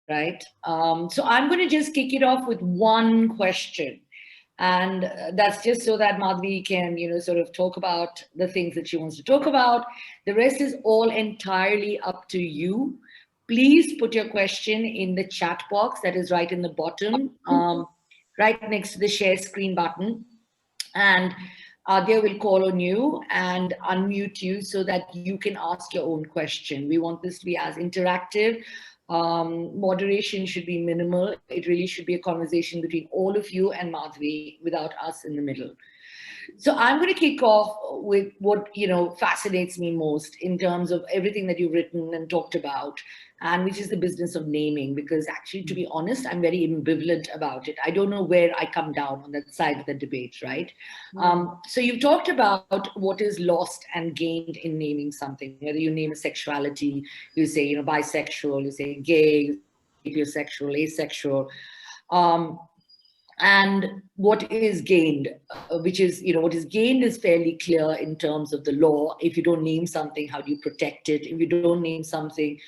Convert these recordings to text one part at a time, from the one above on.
right? So I'm going to just kick it off with one question. And that's just so that Madhavi can, sort of talk about the things that she wants to talk about. The rest is all entirely up to you. Please put your question in the chat box that is right in the bottom, right next to the share screen button. And Adya will call on you and unmute you so that you can ask your own question. We want this to be as interactive. Moderation should be minimal. It really should be a conversation between all of you and Madhavi without us in the middle. So I'm going to kick off with what, fascinates me most in terms of everything that you've written and talked about, and which is the business of naming, because actually, to be honest, I'm very ambivalent about it. I don't know where I come down on that side of the debate, right? So you've talked about what is lost and gained in naming something, whether you name a sexuality, you say, bisexual, you say gay, you say sapiosexual, asexual. And what is gained, which is, what is gained is fairly clear in terms of the law. If you don't name something, how do you protect it? If you don't name something,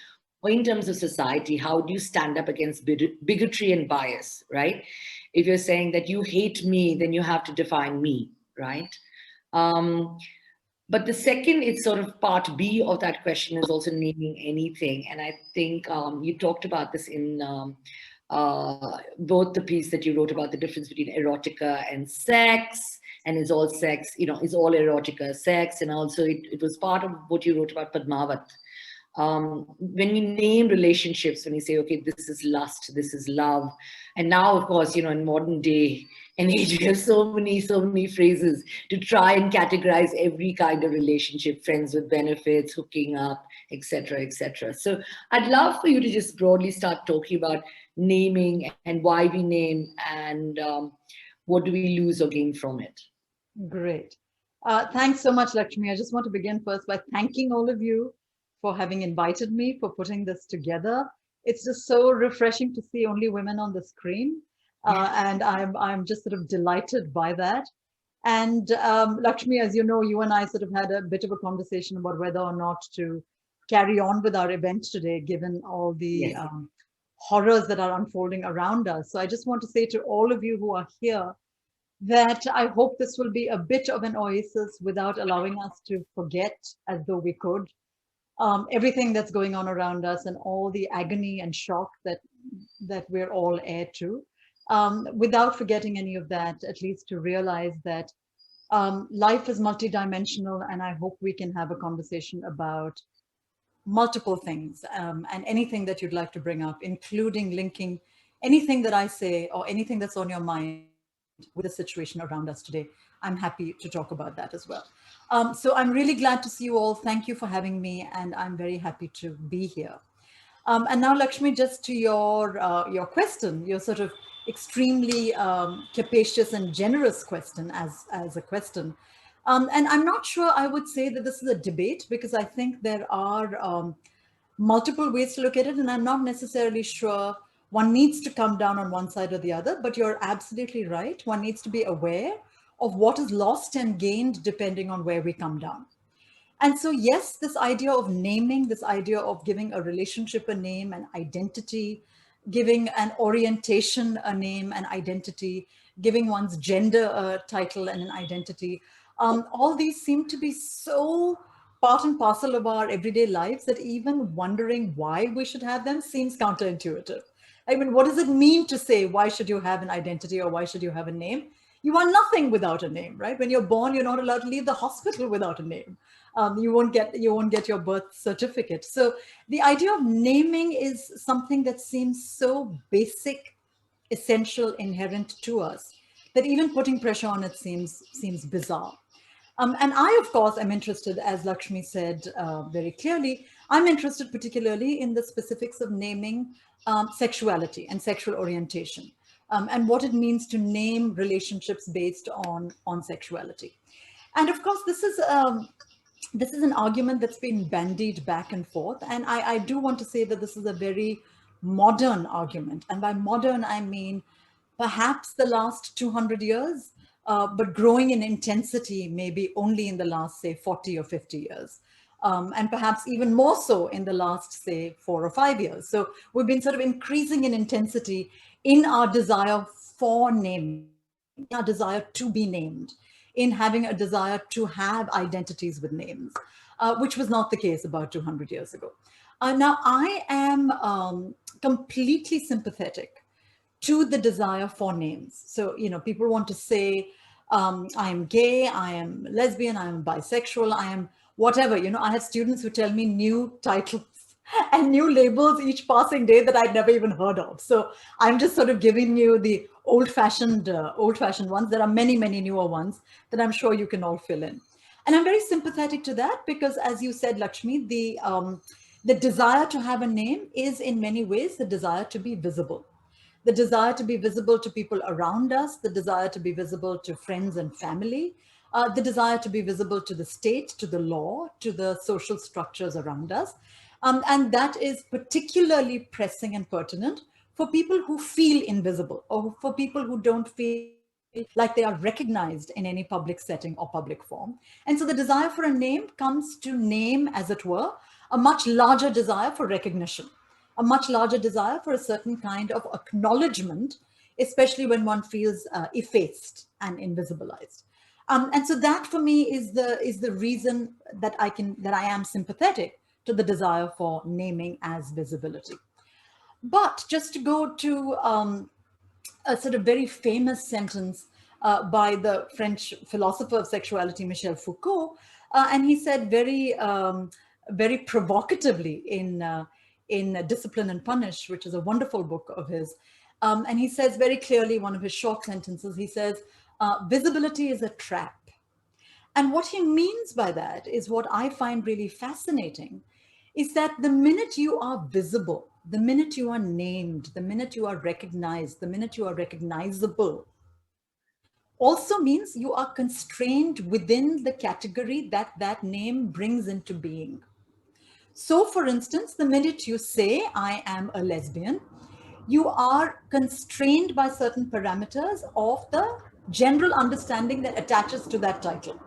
or in terms of society, how do you stand up against bigotry and bias, right? If you're saying that you hate me, then you have to define me, right? But the second, it's sort of part B of that question, is also naming anything. And I think you talked about this in both the piece that you wrote about the difference between erotica and sex, and is all sex, is all erotica sex, and also it was part of what you wrote about Padmavat. When you name relationships, when you say, okay, this is lust, this is love, and now, of course, in modern day and age, we have so many phrases to try and categorize every kind of relationship: friends with benefits, hooking up, etc., etc. So I'd love for you to just broadly start talking about naming and why we name, and what do we lose or gain from it. Great. Thanks so much, Lakshmi. I just want to begin first by thanking all of you for having invited me, for putting this together. It's just so refreshing to see only women on the screen. And I'm just sort of delighted by that. And Lakshmi, as you know, you and I sort of had a bit of a conversation about whether or not to carry on with our event today, given all the horrors that are unfolding around us. So I just want to say to all of you who are here that I hope this will be a bit of an oasis without allowing us to forget, as though we could, everything that's going on around us and all the agony and shock that we're all heir to, without forgetting any of that, at least to realize that life is multidimensional, and I hope we can have a conversation about multiple things, and anything that you'd like to bring up, including linking anything that I say or anything that's on your mind with the situation around us today. I'm happy to talk about that as well. So I'm really glad to see you all. Thank you for having me, and I'm very happy to be here. And now, Lakshmi, just to your question, your sort of extremely capacious and generous question as a question. And I'm not sure I would say that this is a debate, because I think there are multiple ways to look at it, and I'm not necessarily sure one needs to come down on one side or the other, but you're absolutely right. One needs to be aware of what is lost and gained depending on where we come down. And so, yes, this idea of naming, this idea of giving a relationship a name, an identity, giving an orientation a name, an identity, giving one's gender a title and an identity, all these seem to be so part and parcel of our everyday lives that even wondering why we should have them seems counterintuitive. I mean, what does it mean to say, why should you have an identity or why should you have a name? You are nothing without a name, right? When you're born, you're not allowed to leave the hospital without a name. You won't get your birth certificate. So the idea of naming is something that seems so basic, essential, inherent to us, that even putting pressure on it seems bizarre. And I, of course, am interested, as Lakshmi said very clearly, I'm interested particularly in the specifics of naming sexuality and sexual orientation, and what it means to name relationships based on sexuality. And of course, this is an argument that's been bandied back and forth. And I do want to say that this is a very modern argument. And by modern, I mean perhaps the last 200 years, but growing in intensity maybe only in the last, say, 40 or 50 years. and perhaps even more so in the last, say, 4 or 5 years. So we've been sort of increasing in intensity in our desire for naming, our desire to be named, in having a desire to have identities with names, which was not the case about 200 years ago. Now, I am completely sympathetic to the desire for names. So, people want to say, I am gay, I am lesbian, I am bisexual, I am whatever. I have students who tell me new titles and new labels each passing day that I'd never even heard of. So I'm just sort of giving you the old-fashioned ones. There are many, many newer ones that I'm sure you can all fill in. And I'm very sympathetic to that because, as you said, Lakshmi, the desire to have a name is in many ways the desire to be visible. The desire to be visible to people around us, the desire to be visible to friends and family, the desire to be visible to the state, to the law, to the social structures around us. And that is particularly pressing and pertinent for people who feel invisible or for people who don't feel like they are recognized in any public setting or public form. And so the desire for a name comes to name, as it were, a much larger desire for recognition, a much larger desire for a certain kind of acknowledgement, especially when one feels effaced and invisibilized. And so that for me is the reason that I am sympathetic to the desire for naming as visibility. But just to go to a sort of very famous sentence by the French philosopher of sexuality, Michel Foucault, and he said very provocatively in Discipline and Punish, which is a wonderful book of his, and he says very clearly, one of his short sentences, he says, visibility is a trap. And what he means by that is what I find really fascinating, is that the minute you are visible, the minute you are named, the minute you are recognized, the minute you are recognizable, also means you are constrained within the category that that name brings into being. So for instance, the minute you say, I am a lesbian, you are constrained by certain parameters of the general understanding that attaches to that title.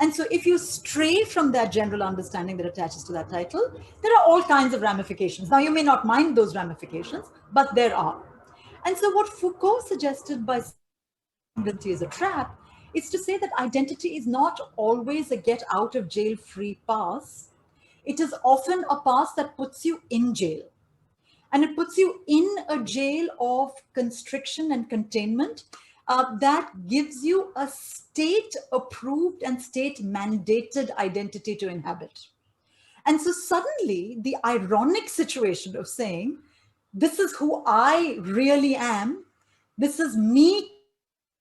And so if you stray from that general understanding that attaches to that title, there are all kinds of ramifications. Now, you may not mind those ramifications, but there are. And so what Foucault suggested by identity is a trap is to say that identity is not always a get out of jail free pass. It is often a pass that puts you in jail. And it puts you in a jail of constriction and containment that gives you a state approved and state mandated identity to inhabit. And so suddenly the ironic situation of saying, this is who I really am, this is me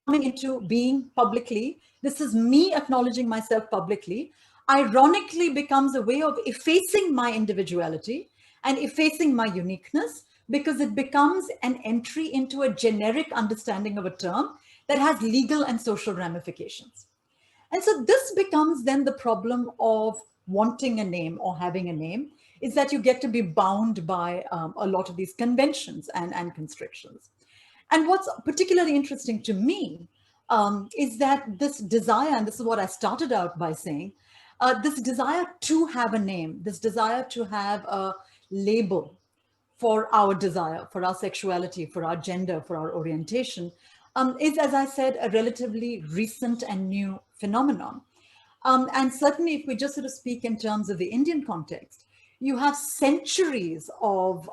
coming into being publicly, this is me acknowledging myself publicly, ironically becomes a way of effacing my individuality and effacing my uniqueness, because it becomes an entry into a generic understanding of a term that has legal and social ramifications. And so this becomes then the problem of wanting a name or having a name, is that you get to be bound by a lot of these conventions and constrictions. And what's particularly interesting to me is that this desire, and this is what I started out by saying, this desire to have a name, this desire to have a label for our desire, for our sexuality, for our gender, for our orientation, is, as I said, a relatively recent and new phenomenon. And certainly if we just sort of speak in terms of the Indian context, you have centuries of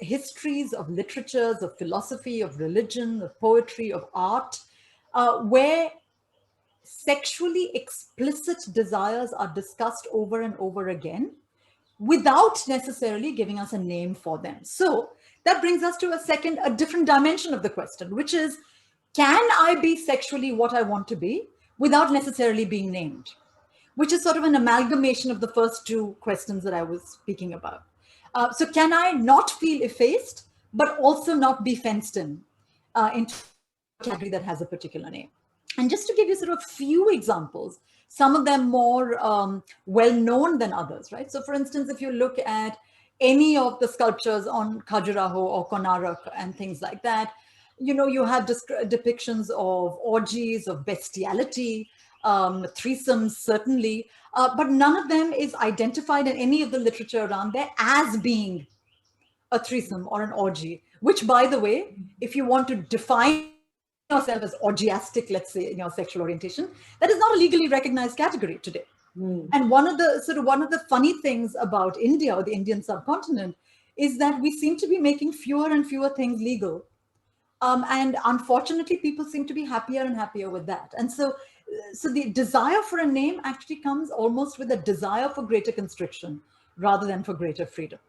histories, of literatures, of philosophy, of religion, of poetry, of art, where sexually explicit desires are discussed over and over again without necessarily giving us a name for them. So that brings us to a different dimension of the question, which is, can I be sexually what I want to be without necessarily being named? Which is sort of an amalgamation of the first two questions that I was speaking about. So can I not feel effaced, but also not be fenced in into a category that has a particular name? And just to give you sort of a few examples, some of them more well-known than others, right? So for instance, if you look at any of the sculptures on Khajuraho or Konarak and things like that, you have depictions of orgies, of bestiality, threesomes certainly, but none of them is identified in any of the literature around there as being a threesome or an orgy, which, by the way, if you want to define yourself as orgiastic, let's say, in your sexual orientation, that is not a legally recognized category today. And one of the funny things about India or the Indian subcontinent is that we seem to be making fewer and fewer things legal. And unfortunately, people seem to be happier and happier with that. And so the desire for a name actually comes almost with a desire for greater constriction rather than for greater freedom.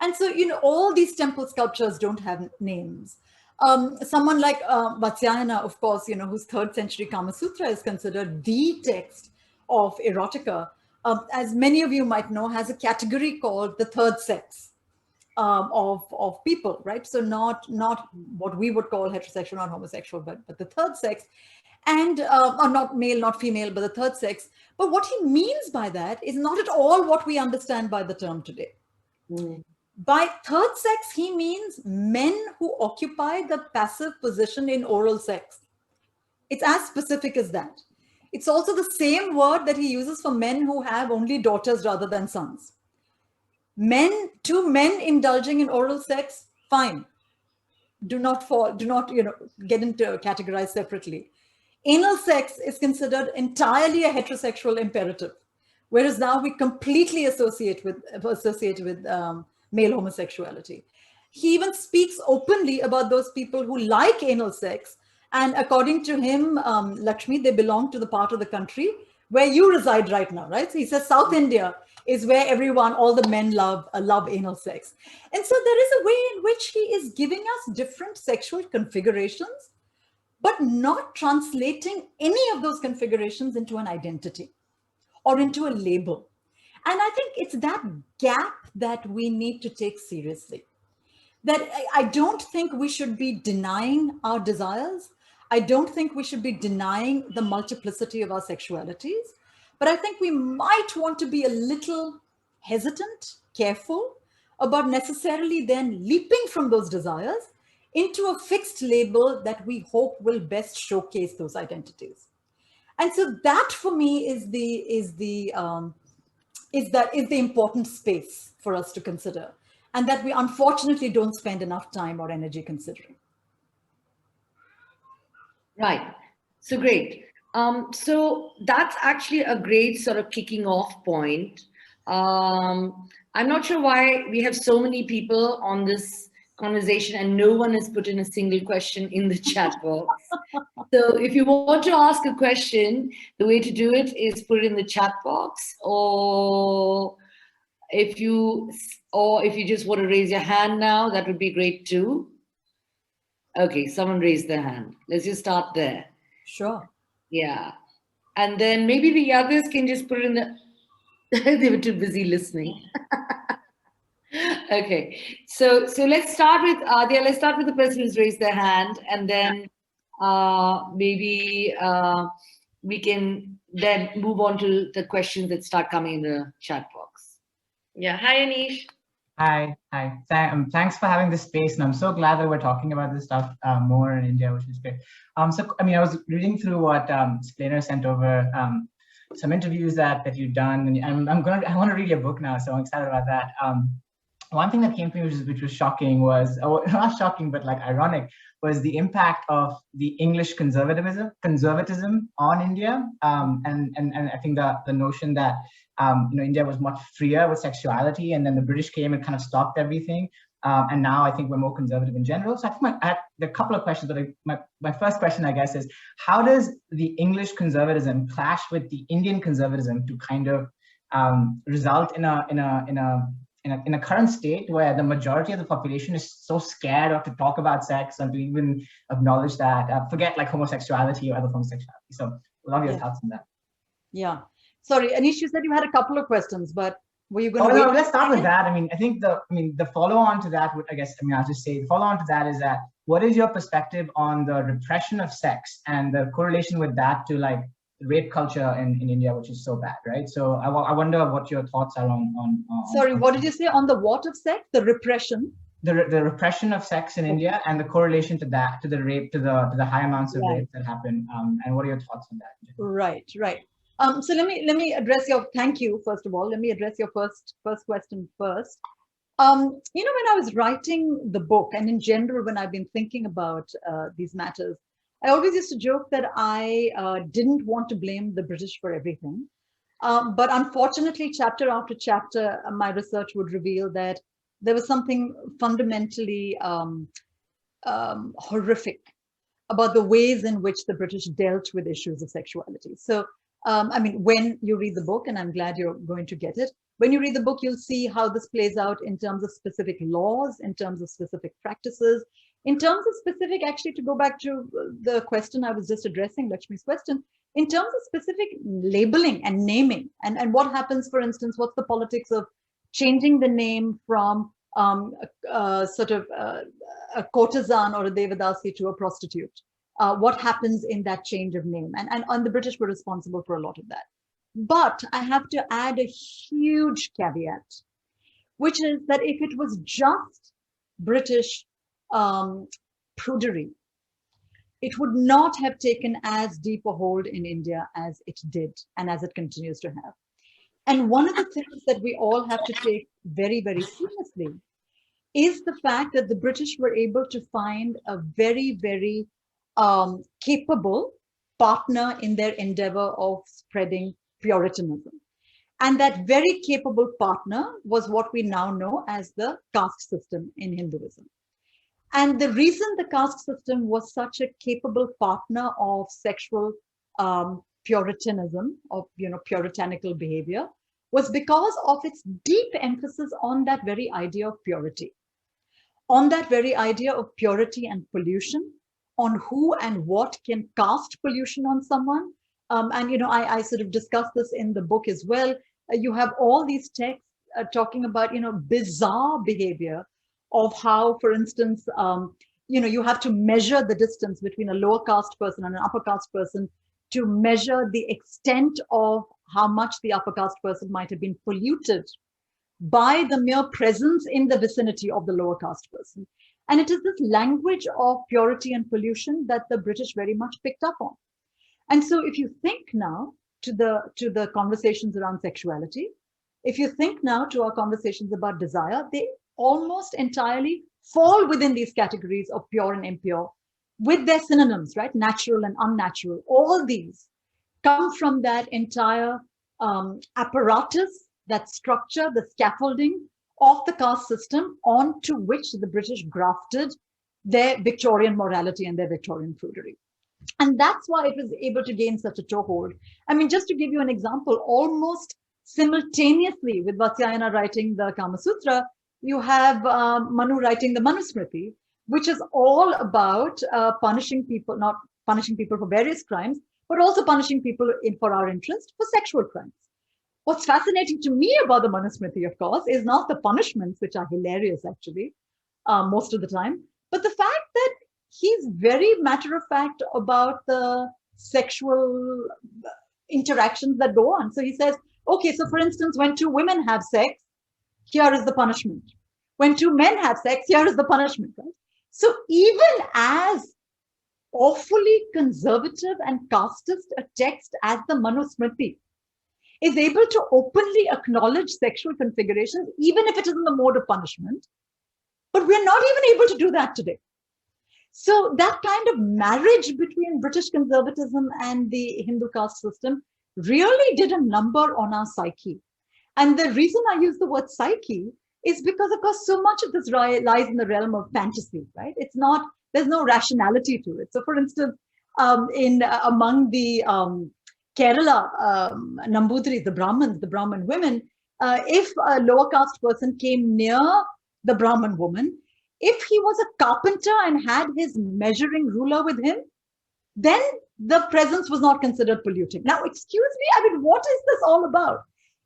And so, all these temple sculptures don't have names. Someone like Vatsyayana, of course, whose 3rd century Kama Sutra is considered the text of erotica, as many of you might know, has a category called the third sex of people, right? So not what we would call heterosexual, not homosexual, but the third sex, and or not male, not female, but the third sex. But what he means by that is not at all what we understand by the term today. By third sex, he means men who occupy the passive position in oral sex. It's as specific as that. It's also the same word that he uses for men who have only daughters rather than sons. Two men indulging in oral sex, fine. Do not get into categorized separately. Anal sex is considered entirely a heterosexual imperative, whereas now we completely associate with male homosexuality. He even speaks openly about those people who like anal sex. And according to him, Lakshmi, they belong to the part of the country where you reside right now, right? So he says South India is where all the men love anal sex. And so there is a way in which he is giving us different sexual configurations, but not translating any of those configurations into an identity or into a label. And I think it's that gap that we need to take seriously. That I don't think we should be denying our desires. I don't think we should be denying the multiplicity of our sexualities. But I think we might want to be a little hesitant, careful about necessarily then leaping from those desires into a fixed label that we hope will best showcase those identities. And so that for me is the important space for us to consider, and that we unfortunately don't spend enough time or energy considering. Right. So great. So that's actually a great sort of kicking off point. I'm not sure why we have so many people on this conversation and no one has put in a single question in the chat box. So if you want to ask a question, the way to do it is put it in the chat box, or if you just want to raise your hand now, that would be great too. Okay, someone raised their hand. Let's just start there. Sure. Yeah. And then maybe the others can just put it in the, they were too busy listening. Okay, so let's start with let's start with the person who's raised their hand, and then maybe we can then move on to the questions that start coming in the chat box. Yeah, hi Anish. Hi. Thanks for having this space, and I'm so glad that we're talking about this stuff more in India, which is great. So I was reading through what Splainer sent over, some interviews that you've done, and I want to read your book now, so I'm excited about that. One thing that came to me, which was shocking, was not shocking, but like ironic, was the impact of the English conservatism on India, and I think the notion that India was much freer with sexuality, and then the British came and kind of stopped everything, and now I think we're more conservative in general. So I think I had a couple of questions, but my first question, I guess, is how does the English conservatism clash with the Indian conservatism to kind of result in a current state where the majority of the population is so scared to talk about sex and to even acknowledge that, forget like homosexuality or other forms of sexuality. So love your thoughts on that. Yeah. Sorry, Anish, you said you had a couple of questions, but were you going to no, let's start with that. I think the follow-on to that would, I'll just say the follow-on to that is that what is your perspective on the repression of sex and the correlation with that to like rape culture in India, which is so bad, right? So I wonder what your thoughts are on Sorry, what did you say on the what of sex? The repression? the repression of sex in India and the correlation to that, to the rape, to the high amounts of rape that happen. And what are your thoughts on that? Right. So let me address your, thank you, first of all. Let me address your first question first. When I was writing the book, and in general, when I've been thinking about these matters, I always used to joke that I didn't want to blame the British for everything. But unfortunately, chapter after chapter, my research would reveal that there was something fundamentally horrific about the ways in which the British dealt with issues of sexuality. So, when you read the book, and I'm glad you're going to get it, when you read the book, you'll see how this plays out in terms of specific laws, in terms of specific practices, in terms of specific, actually, to go back to the question I was just addressing, Lakshmi's question, in terms of specific labeling and naming, and what happens, for instance, what's the politics of changing the name from sort of a courtesan or a devadasi to a prostitute. What happens in that change of name? And the British were responsible for a lot of that. But I have to add a huge caveat, which is that if it was just British prudery, it would not have taken as deep a hold in India as it did and as it continues to have. And one of the things that we all have to take very, very seriously is the fact that the British were able to find a very, very capable partner in their endeavor of spreading Puritanism. And that very capable partner was what we now know as the caste system in Hinduism. And the reason the caste system was such a capable partner of sexual Puritanism, of puritanical behavior, was because of its deep emphasis on that very idea of purity, on that very idea of purity and pollution, on who and what can cast pollution on someone. I sort of discussed this in the book as well. You have all these texts talking about, bizarre behavior of how, for instance, you have to measure the distance between a lower caste person and an upper caste person to measure the extent of how much the upper caste person might have been polluted by the mere presence in the vicinity of the lower caste person. And it is this language of purity and pollution that the British very much picked up on. And so if you think now to the conversations around sexuality, if you think now to our conversations about desire, they almost entirely fall within these categories of pure and impure with their synonyms, right? Natural and unnatural. All these come from that entire apparatus, that structure, the scaffolding of the caste system onto which the British grafted their Victorian morality and their Victorian prudery. And that's why it was able to gain such a toehold. Just to give you an example, almost simultaneously with Vatsyayana writing the Kama Sutra, you have Manu writing the Manusmriti, which is all about punishing people, not punishing people for various crimes, but also punishing people for our interest for sexual crimes. What's fascinating to me about the Manusmriti, of course, is not the punishments, which are hilarious actually, most of the time, but the fact that he's very matter of fact about the sexual interactions that go on. So he says, okay, so for instance, when two women have sex, here is the punishment. When two men have sex, here is the punishment, right? So even as awfully conservative and casteist a text as the Manusmriti is able to openly acknowledge sexual configurations, even if it is in the mode of punishment, but we're not even able to do that today. So that kind of marriage between British conservatism and the Hindu caste system really did a number on our psyche. And the reason I use the word psyche is because, of course, so much of this lies in the realm of fantasy, right? It's not, there's no rationality to it. So for instance, among the Kerala Nambudris, the Brahmins, the Brahmin women, if a lower caste person came near the Brahmin woman, if he was a carpenter and had his measuring ruler with him, then the presence was not considered polluting. Now, excuse me, what is this all about?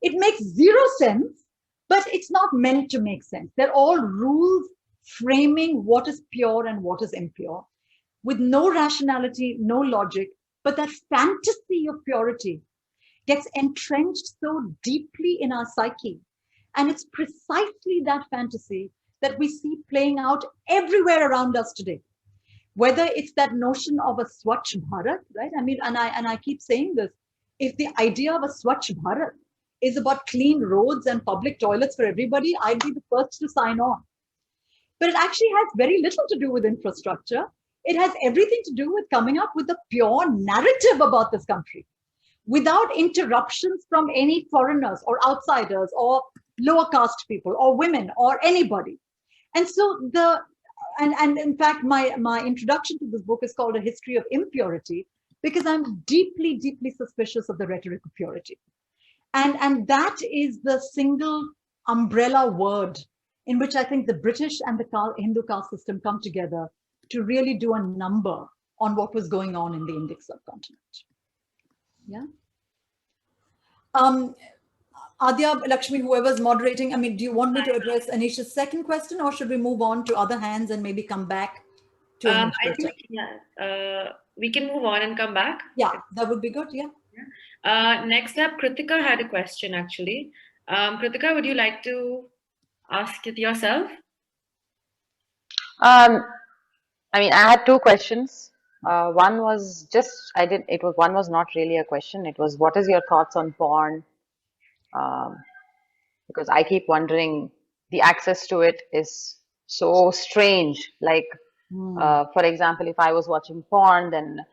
It makes zero sense, but it's not meant to make sense. They're all rules framing what is pure and what is impure, with no rationality, no logic, but that fantasy of purity gets entrenched so deeply in our psyche. And it's precisely that fantasy that we see playing out everywhere around us today. Whether it's that notion of a Swachh Bharat, right? I mean, and I keep saying this, if the idea of a Swachh Bharat is about clean roads and public toilets for everybody, I'd be the first to sign on. But it actually has very little to do with infrastructure. It has everything to do with coming up with a pure narrative about this country without interruptions from any foreigners or outsiders or lower caste people or women or anybody. And so and in fact, my introduction to this book is called A History of Impurity, because I'm deeply, deeply suspicious of the rhetoric of purity. And that is the single umbrella word in which I think the British and the Hindu caste system come together to really do a number on what was going on in the Indic subcontinent. Yeah. Adya, Lakshmi, whoever's moderating, I mean, do you want me to address Anisha's second question, or should we move on to other hands and maybe come back to Anish? I think, we can move on and come back. Yeah, that would be good, yeah. Next up, Kritika had a question, actually. Kritika, would you like to ask it yourself? I mean, I had two questions. One was just, one was not really a question. It was, what is your thoughts on porn? Because I keep wondering, the access to it is so strange. Like, for example, if I was watching porn, then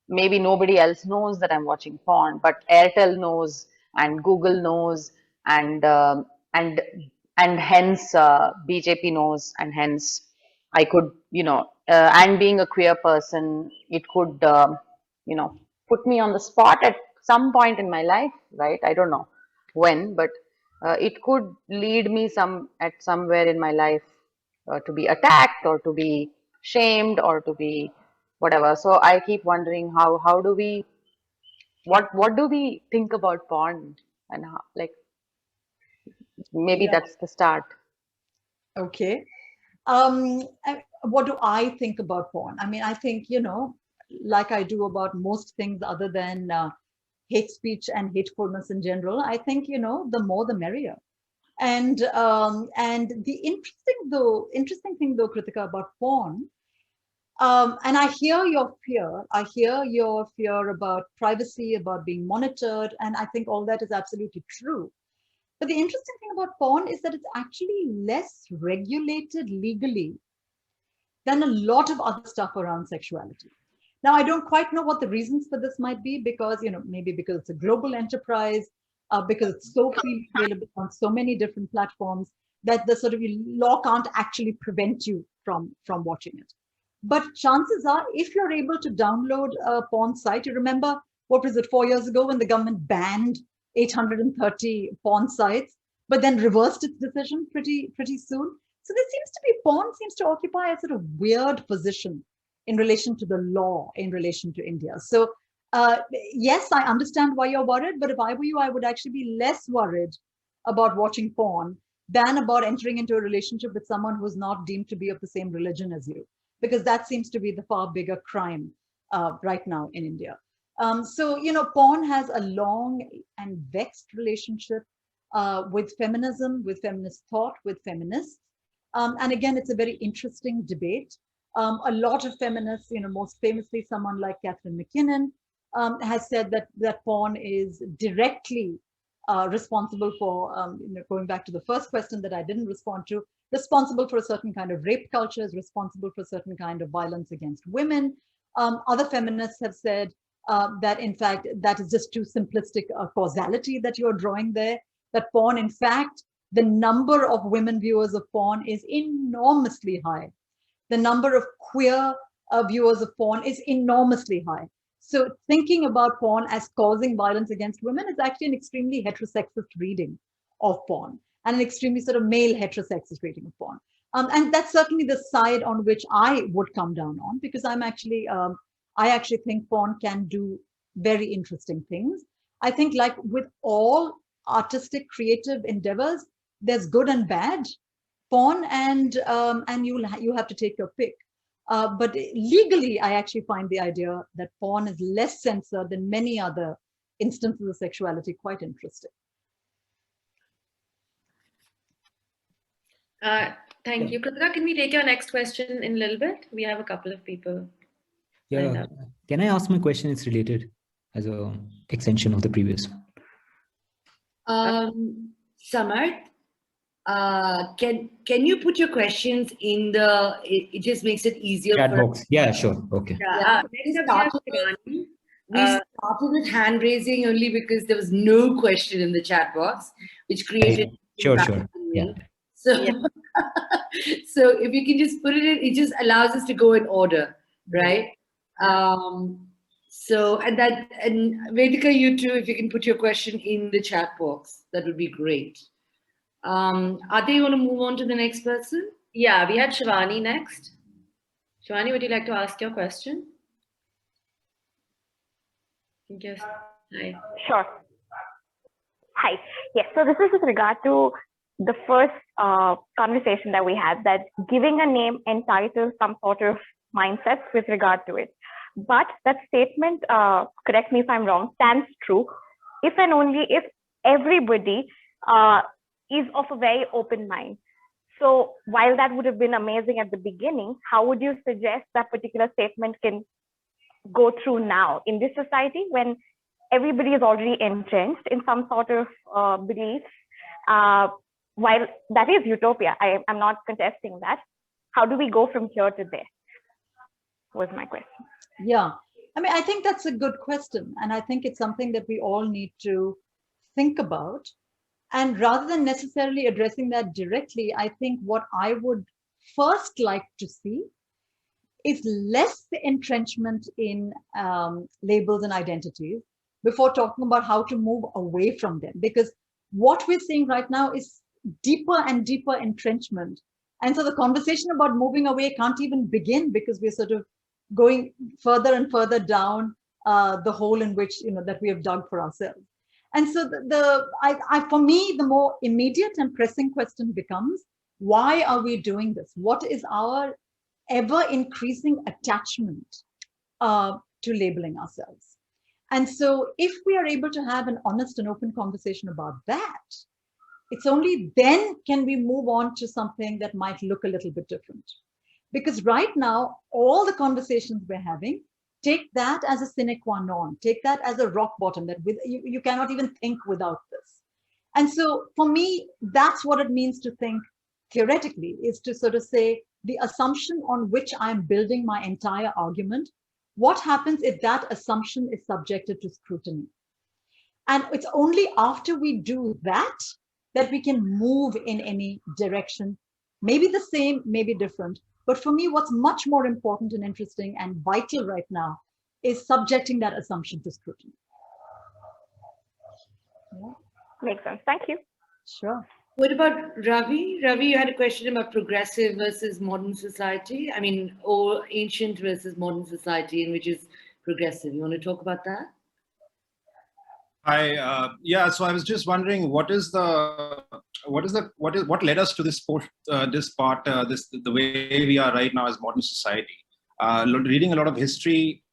maybe nobody else knows that I'm watching porn, but Airtel knows and Google knows, and hence BJP knows, and hence I could, and being a queer person, it could, put me on the spot at some point in my life, right? I don't know when, but it could lead me somewhere in my life to be attacked or to be shamed or to be whatever. So I keep wondering how do we, what do we think about porn, and how, like, maybe that's the start. Okay. What do I think about porn? I mean, I think, like I do about most things other than hate speech and hatefulness in general, I think, the more the merrier. And the interesting thing though, Kritika, about porn, and I hear your fear about privacy, about being monitored, and I think all that is absolutely true. But the interesting thing about porn is that it's actually less regulated legally than a lot of other stuff around sexuality. Now, I don't quite know what the reasons for this might be, because, maybe because it's a global enterprise, because it's so freely available on so many different platforms that the sort of law can't actually prevent you from watching it. But chances are, if you're able to download a porn site, you remember, what was it, 4 years ago when the government banned 830 porn sites, but then reversed its decision pretty soon. So there seems to be, porn seems to occupy a sort of weird position in relation to the law, in relation to India. So yes, I understand why you're worried, but if I were you, I would actually be less worried about watching porn than about entering into a relationship with someone who's not deemed to be of the same religion as you, because that seems to be the far bigger crime right now in India. So, porn has a long and vexed relationship with feminism, with feminist thought, with feminists. And again, it's a very interesting debate. A lot of feminists, most famously someone like Catherine McKinnon, has said that porn is directly responsible for, going back to the first question that I didn't respond to, responsible for a certain kind of rape culture, is responsible for a certain kind of violence against women. Other feminists have said that, in fact, that is just too simplistic a causality that you're drawing there, that porn, in fact, the number of women viewers of porn is enormously high. The number of queer viewers of porn is enormously high. So thinking about porn as causing violence against women is actually an extremely heterosexist reading of porn, and an extremely sort of male heterosexist reading of porn. And that's certainly the side on which I would come down on, because I actually think porn can do very interesting things. I think, like with all artistic, creative endeavors, there's good and bad porn, and you have to take your pick. But legally, I actually find the idea that porn is less censored than many other instances of sexuality quite interesting. Thank you. Kritika, can we take your next question in a little bit? We have a couple of people. Yeah. Can I ask my question? It's related as a extension of the previous one. Samarth, can you put your questions in the? It just makes it easier Chat for box. Yeah, sure. Okay. We started with hand raising only because there was no question in the chat box, which created Sure. Yeah. So, so if you can just put it in, it just allows us to go in order, right? So and Vedika, you too, if you can put your question in the chat box, that would be great. Ade, you want to move on to the next person? Yeah, we had Shivani next. Shivani, would you like to ask your question? Yes. Hi. Sure. Hi. Yes. So this is with regard to the first conversation that we had, that giving a name entitles some sort of mindset with regard to it. But that statement, correct me if I'm wrong, stands true if and only if everybody is of a very open mind. So while that would have been amazing at the beginning, how would you suggest that particular statement can go through now in this society when everybody is already entrenched in some sort of beliefs? While that is utopia, I'm not contesting that. How do we go from here to there? Was my question. Yeah, I mean, I think that's a good question. And I think it's something that we all need to think about. And rather than necessarily addressing that directly, I think what I would first like to see is less the entrenchment in labels and identities before talking about how to move away from them. Because what we're seeing right now is deeper and deeper entrenchment. And so the conversation about moving away can't even begin because we're sort of going further and further down the hole in which, that we have dug for ourselves. And so for me, the more immediate and pressing question becomes, why are we doing this? What is our ever increasing attachment to labeling ourselves? And so if we are able to have an honest and open conversation about that, it's only then can we move on to something that might look a little bit different. Because right now, all the conversations we're having, take that as a sine qua non, take that as a rock bottom, that you cannot even think without this. And so for me, that's what it means to think theoretically, is to sort of say the assumption on which I'm building my entire argument, what happens if that assumption is subjected to scrutiny? And it's only after we do that that we can move in any direction, maybe the same, maybe different. But for me, what's much more important and interesting and vital right now is subjecting that assumption to scrutiny. Yeah. Makes sense. Thank you. Sure. What about Ravi? Ravi, you had a question about progressive versus modern society. I mean, or ancient versus modern society, and which is progressive. You want to talk about that? Hi. Yeah. So I was just wondering, what led us to the way we are right now as modern society? Reading a lot of history,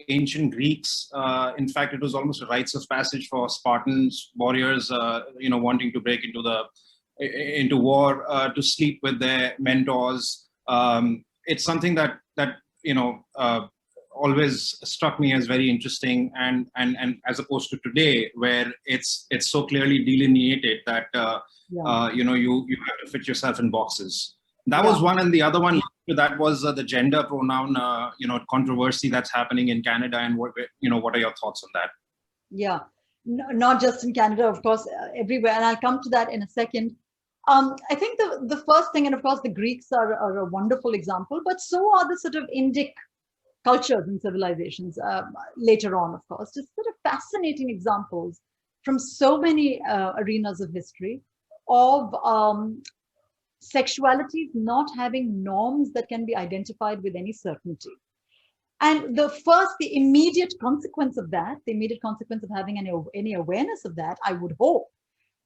ancient Greeks. In fact, it was almost a rites of passage for Spartans, warriors, wanting to break into war, to sleep with their mentors. It's something that always struck me as very interesting, and as opposed to today, where it's so clearly delineated that you have to fit yourself in boxes. That was one, and the other one that was the gender pronoun controversy that's happening in Canada, and what are your thoughts on that? Yeah, not just in Canada, of course, everywhere, and I'll come to that in a second. I think the first thing, and of course the Greeks are a wonderful example, but so are the sort of Indic cultures and civilizations later on, of course, just sort of fascinating examples from so many arenas of history of sexuality not having norms that can be identified with any certainty. And the immediate consequence of that, the immediate consequence of having any awareness of that, I would hope,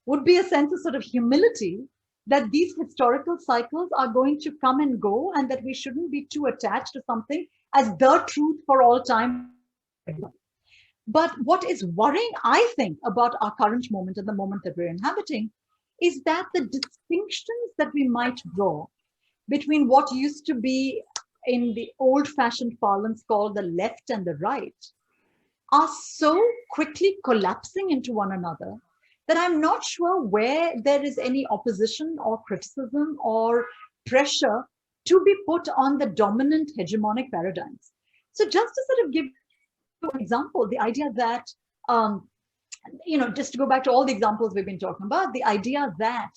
would be a sense of sort of humility that these historical cycles are going to come and go, and that we shouldn't be too attached to something as the truth for all time. But what is worrying, I think, about our current moment and the moment that we're inhabiting is that the distinctions that we might draw between what used to be in the old-fashioned parlance called the left and the right are so quickly collapsing into one another that I'm not sure where there is any opposition or criticism or pressure to be put on the dominant hegemonic paradigms. So just to sort of give you an example, the idea that, just to go back to all the examples we've been talking about, the idea that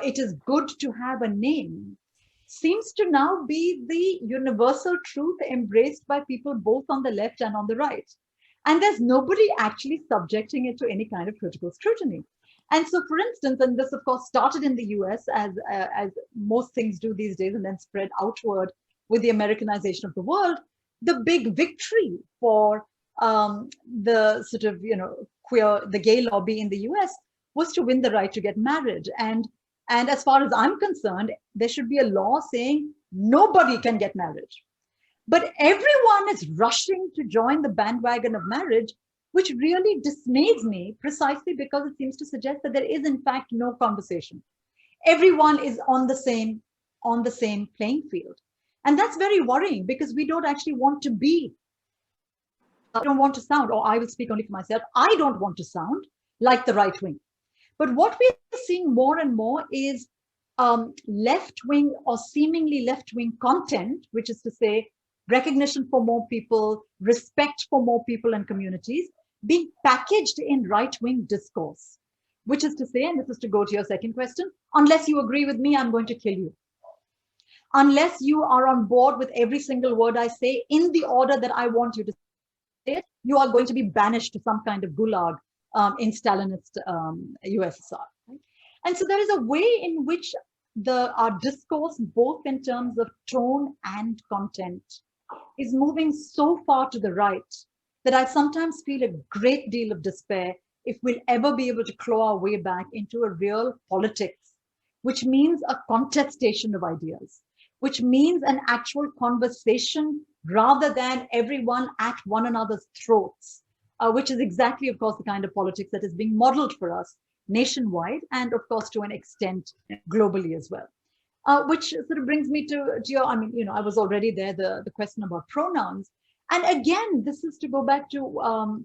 it is good to have a name seems to now be the universal truth embraced by people both on the left and on the right. And there's nobody actually subjecting it to any kind of critical scrutiny. And so, for instance, and this of course started in the US as most things do these days and then spread outward with the Americanization of the world, the big victory for the sort of, the gay lobby in the US was to win the right to get married. And as far as I'm concerned, there should be a law saying nobody can get married. But everyone is rushing to join the bandwagon of marriage, which really dismays me precisely because it seems to suggest that there is in fact no conversation. Everyone is on the same playing field. And that's very worrying because we don't actually want to be, I don't want to sound, or I will speak only for myself, I don't want to sound like the right wing. But what we're seeing more and more is left-wing or seemingly left-wing content, which is to say recognition for more people, respect for more people and communities, being packaged in right-wing discourse, which is to say, and this is to go to your second question, unless you agree with me, I'm going to kill you. Unless you are on board with every single word I say in the order that I want you to say it, you are going to be banished to some kind of gulag in Stalinist USSR. Right? And so there is a way in which our discourse, both in terms of tone and content, is moving so far to the right that I sometimes feel a great deal of despair if we'll ever be able to claw our way back into a real politics, which means a contestation of ideas, which means an actual conversation rather than everyone at one another's throats, which is exactly, of course, the kind of politics that is being modeled for us nationwide and, of course, to an extent globally as well. Which sort of brings me to your, I was already there, the question about pronouns. And again, this is to go back to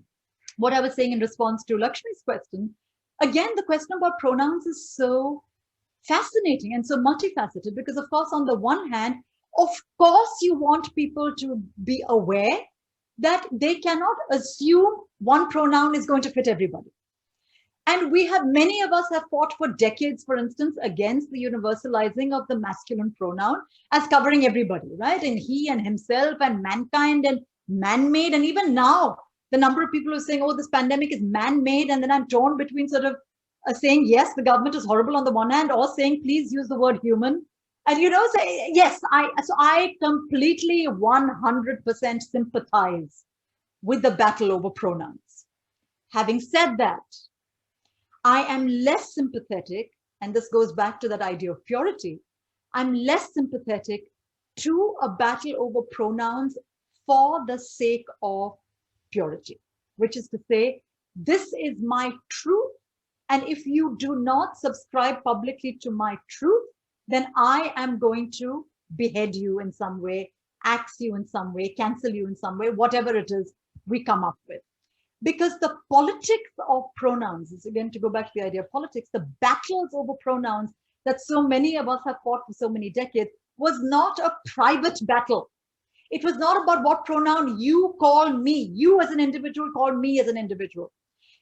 what I was saying in response to Lakshmi's question. Again, the question about pronouns is so fascinating and so multifaceted because, of course, on the one hand, of course, you want people to be aware that they cannot assume one pronoun is going to fit everybody. And many of us have fought for decades, for instance, against the universalizing of the masculine pronoun as covering everybody, right? And he and himself and mankind and man-made. And even now, the number of people who are saying, oh, this pandemic is man-made. And then I'm torn between sort of saying, yes, the government is horrible on the one hand, or saying, please use the word human. And, say, yes, I completely 100% sympathize with the battle over pronouns. Having said that, I am less sympathetic, and this goes back to that idea of purity, I'm less sympathetic to a battle over pronouns for the sake of purity, which is to say, this is my truth, and if you do not subscribe publicly to my truth, then I am going to behead you in some way, axe you in some way, cancel you in some way, whatever it is we come up with. Because the politics of pronouns, is again to go back to the idea of politics, the battles over pronouns that so many of us have fought for so many decades was not a private battle. It was not about what pronoun you call me, you as an individual call me as an individual.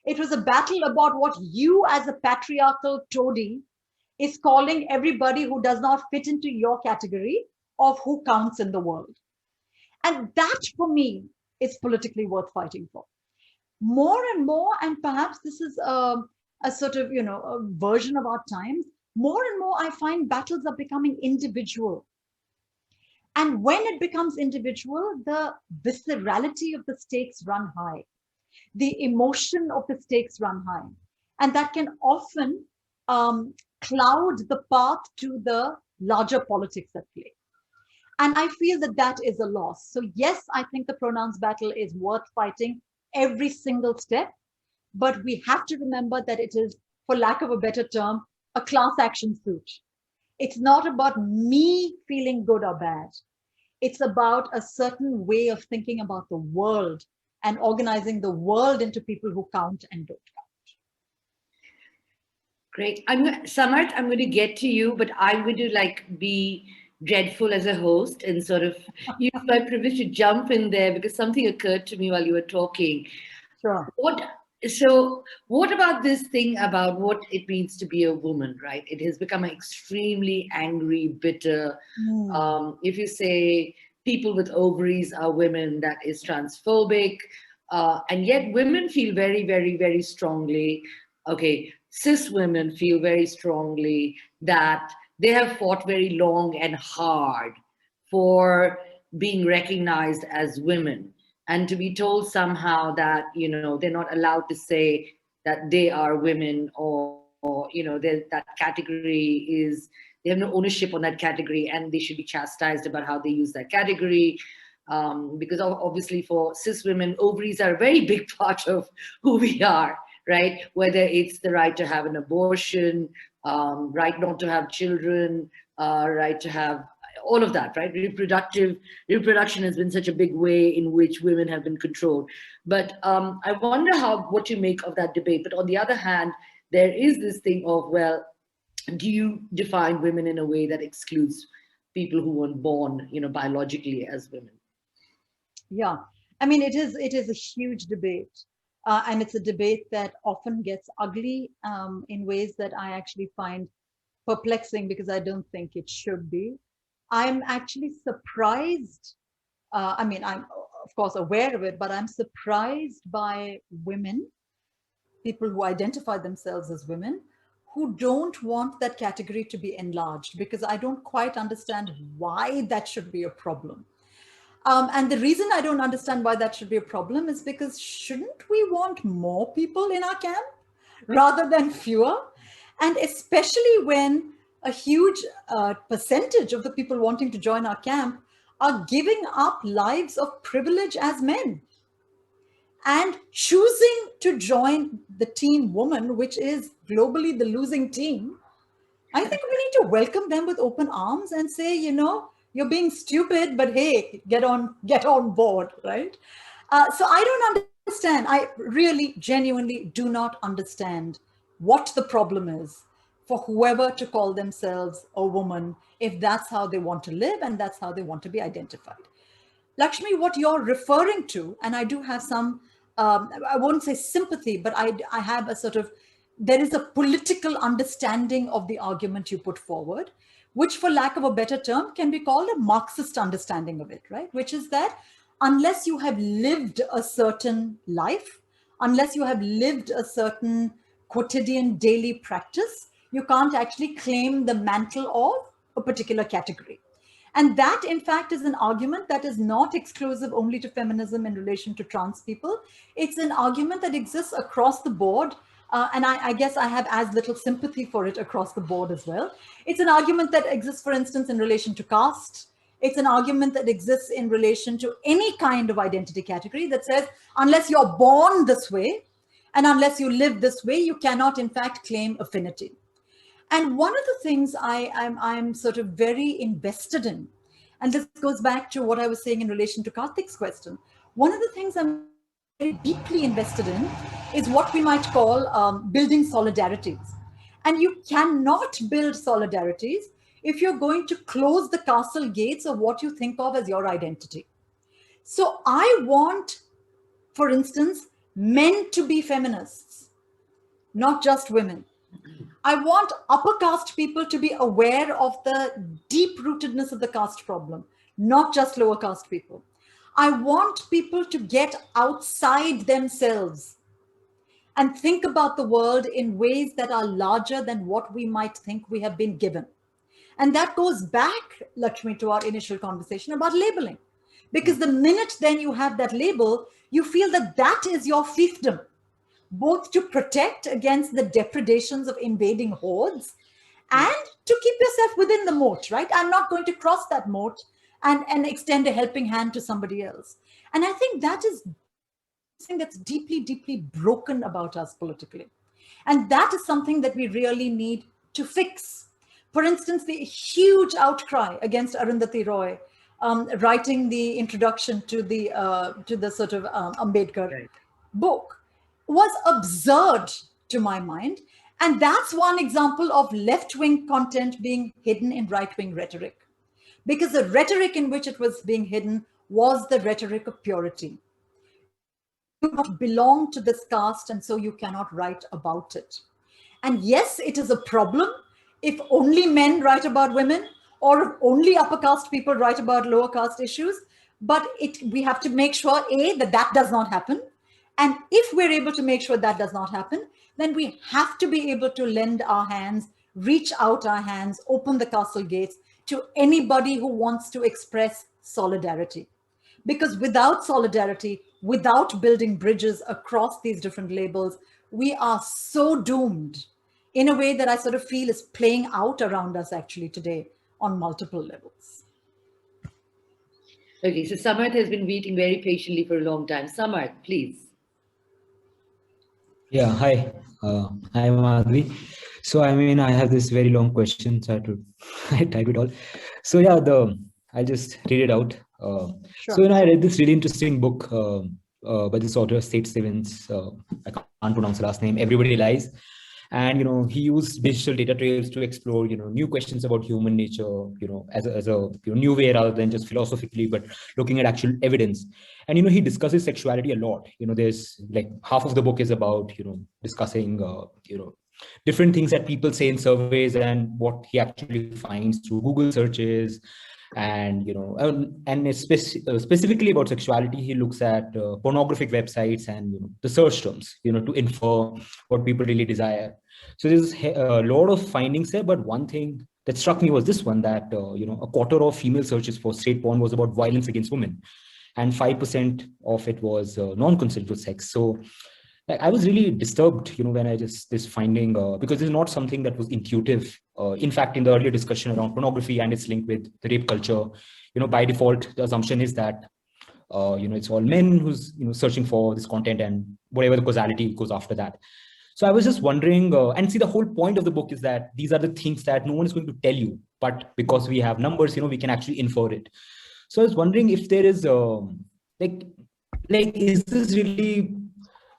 It was a battle about what you as a patriarchal toady is calling everybody who does not fit into your category of who counts in the world. And that for me is politically worth fighting for. More and more, and perhaps this is a sort of, a version of our times, more and more I find battles are becoming individual. And when it becomes individual, the viscerality of the stakes run high. The emotion of the stakes run high. And that can often cloud the path to the larger politics at play. And I feel that that is a loss. So yes, I think the pronouns battle is worth fighting every single step, but we have to remember that it is, for lack of a better term, a class action suit. It's not about me feeling good or bad. It's about a certain way of thinking about the world and organizing the world into people who count and don't count. Great. Samarth, I'm going to get to you, but I'm going to be dreadful as a host and sort of use my privilege to jump in there because something occurred to me while you were talking. Sure. What about this thing about what it means to be a woman, right? It has become extremely angry, bitter. If you say people with ovaries are women, that is transphobic. And yet women feel very, very, very strongly, okay, cis women feel very strongly that they have fought very long and hard for being recognized as women. And to be told somehow that, they're not allowed to say that they are women or that category is, they have no ownership on that category and they should be chastised about how they use that category. Because obviously for cis women, ovaries are a very big part of who we are, right? Whether it's the right to have an abortion, right not to have children, right to have all of that, right? Reproduction has been such a big way in which women have been controlled. But I wonder what you make of that debate. But on the other hand, there is this thing of, well, do you define women in a way that excludes people who weren't born, biologically as women? Yeah, I mean, it is a huge debate. And it's a debate that often gets ugly in ways that I actually find perplexing because I don't think it should be. I'm actually surprised. I'm of course aware of it, but I'm surprised by women, people who identify themselves as women, who don't want that category to be enlarged, because I don't quite understand why that should be a problem. And the reason I don't understand why that should be a problem is because shouldn't we want more people in our camp rather than fewer? And especially when a huge percentage of the people wanting to join our camp are giving up lives of privilege as men and choosing to join the team woman, which is globally the losing team. I think we need to welcome them with open arms and say, you're being stupid, but hey, get on board, right? So I don't understand. I really genuinely do not understand what the problem is for whoever to call themselves a woman, if that's how they want to live and that's how they want to be identified. Lakshmi, what you're referring to, and I do have some, I won't say sympathy, but I have a sort of, there is a political understanding of the argument you put forward, which for lack of a better term can be called a Marxist understanding of it, right? Which is that unless you have lived a certain life, unless you have lived a certain quotidian daily practice, you can't actually claim the mantle of a particular category. And that, in fact, is an argument that is not exclusive only to feminism in relation to trans people. It's an argument that exists across the board. And I guess I have as little sympathy for it across the board as well. It's an argument that exists, for instance, in relation to caste. It's an argument that exists in relation to any kind of identity category that says, unless you're born this way, and unless you live this way, you cannot, in fact, claim affinity. And one of the things I'm sort of very invested in, and this goes back to what I was saying in relation to Karthik's question, one of the things I'm very deeply invested in is what we might call building solidarities. And you cannot build solidarities if you're going to close the castle gates of what you think of as your identity. So I want, for instance, men to be feminists, not just women. I want upper caste people to be aware of the deep rootedness of the caste problem, not just lower caste people. I want people to get outside themselves and think about the world in ways that are larger than what we might think we have been given. And that goes back, Lakshmi, to our initial conversation about labeling. Because the minute then you have that label, you feel that that is your fiefdom, both to protect against the depredations of invading hordes and to keep yourself within the moat, right? I'm not going to cross that moat and extend a helping hand to somebody else. And I think that is something that's deeply, deeply broken about us politically. And that is something that we really need to fix. For instance, the huge outcry against Arundhati Roy writing the introduction to the sort of Ambedkar book was absurd to my mind. And that's one example of left-wing content being hidden in right-wing rhetoric. Because the rhetoric in which it was being hidden was the rhetoric of purity. You do not belong to this caste, and so you cannot write about it. And yes, it is a problem if only men write about women, or if only upper caste people write about lower caste issues. But we have to make sure, A, that does not happen. And if we're able to make sure that does not happen, then we have to be able to lend our hands, reach out our hands, open the castle gates to anybody who wants to express solidarity. Because without solidarity, without building bridges across these different labels, we are so doomed in a way that I sort of feel is playing out around us actually today on multiple levels. Okay, so Samarth has been waiting very patiently for a long time. Samarth, please. Yeah, hi. Hi, Madhavi. So, I mean, I have this very long question, so I type it all. So, yeah, I'll just read it out. Sure. So, I read this really interesting book by this author, State Stevens. I can't pronounce the last name. Everybody Lies. And, he used digital data trails to explore, new questions about human nature, as a new way rather than just philosophically, but looking at actual evidence. And, he discusses sexuality a lot. There's like half of the book is about, discussing, different things that people say in surveys and what he actually finds through Google searches. And, specifically about sexuality, he looks at pornographic websites and, the search terms, to infer what people really desire. So there's a lot of findings there, but one thing that struck me was this one, that, a quarter of female searches for straight porn was about violence against women, and 5% of it was non-consensual sex. So I was really disturbed, when this finding, because it's not something that was intuitive. In fact, in the earlier discussion around pornography and its link with the rape culture, by default, the assumption is that, it's all men who's, searching for this content, and whatever the causality goes after that. So I was just wondering, and see, the whole point of the book is that these are the things that no one is going to tell you, but because we have numbers, we can actually infer it. So I was wondering if there is, is this really,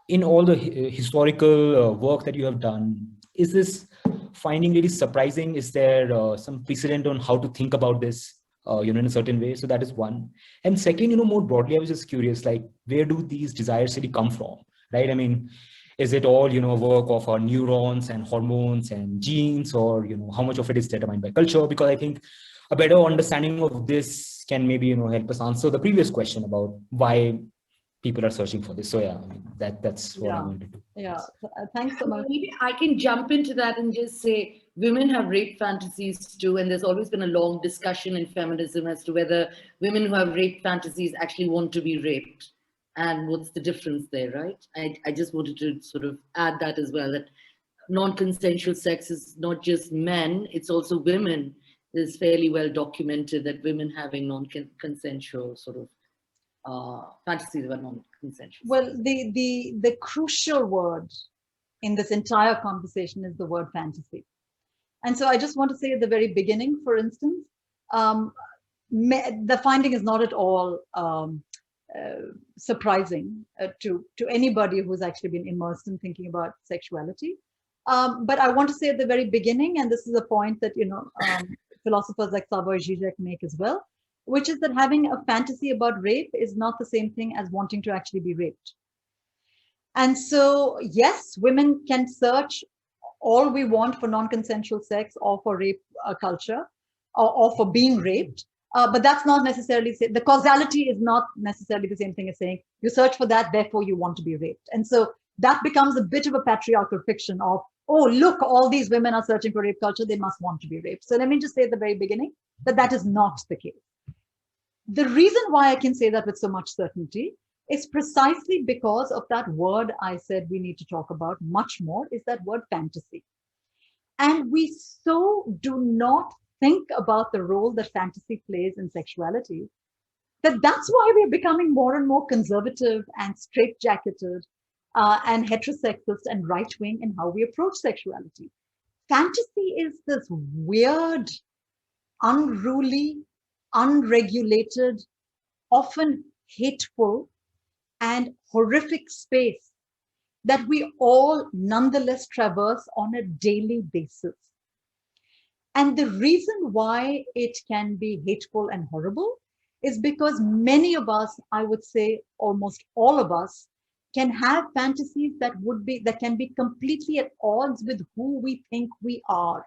in all the historical work that you have done, is this finding really surprising? Is there some precedent on how to think about this, in a certain way? So that is one. And second, more broadly, I was just curious, where do these desires really come from, right? I mean, is it all, work of our neurons and hormones and genes, or, how much of it is determined by culture? Because I think a better understanding of this can maybe, help us answer the previous question about why people are searching for this. So yeah, I mean, that's what I wanted to do. Yeah, thanks so much. Maybe I can jump into that and just say women have rape fantasies too, and there's always been a long discussion in feminism as to whether women who have rape fantasies actually want to be raped, and what's the difference there, right? I just wanted to sort of add that as well, that non-consensual sex is not just men, it's also women. It's fairly well documented that women having non-consensual sort of fantasies about non-consensual. Well, the crucial word in this entire conversation is the word fantasy. And so I just want to say at the very beginning, for instance, the finding is not at all surprising to anybody who's actually been immersed in thinking about sexuality. But I want to say at the very beginning, and this is a point that philosophers like Slavoj Žižek make as well, which is that having a fantasy about rape is not the same thing as wanting to actually be raped. And so, yes, women can search all we want for non-consensual sex or for rape culture or for being raped. But that's not necessarily, the causality is not necessarily the same thing as saying you search for that, therefore you want to be raped. And so that becomes a bit of a patriarchal fiction of, oh, look, all these women are searching for rape culture, they must want to be raped. So let me just say at the very beginning that that is not the case. The reason why I can say that with so much certainty is precisely because of that word I said we need to talk about much more, is that word fantasy. And we so do not think about the role that fantasy plays in sexuality, that's why we're becoming more and more conservative and straitjacketed and heterosexist and right-wing in how we approach sexuality. fantasy is this weird, unruly, unregulated, often hateful and horrific space that we all nonetheless traverse on a daily basis. And the reason why it can be hateful and horrible is because many of us, I would say almost all of us, can have fantasies that can be completely at odds with who we think we are.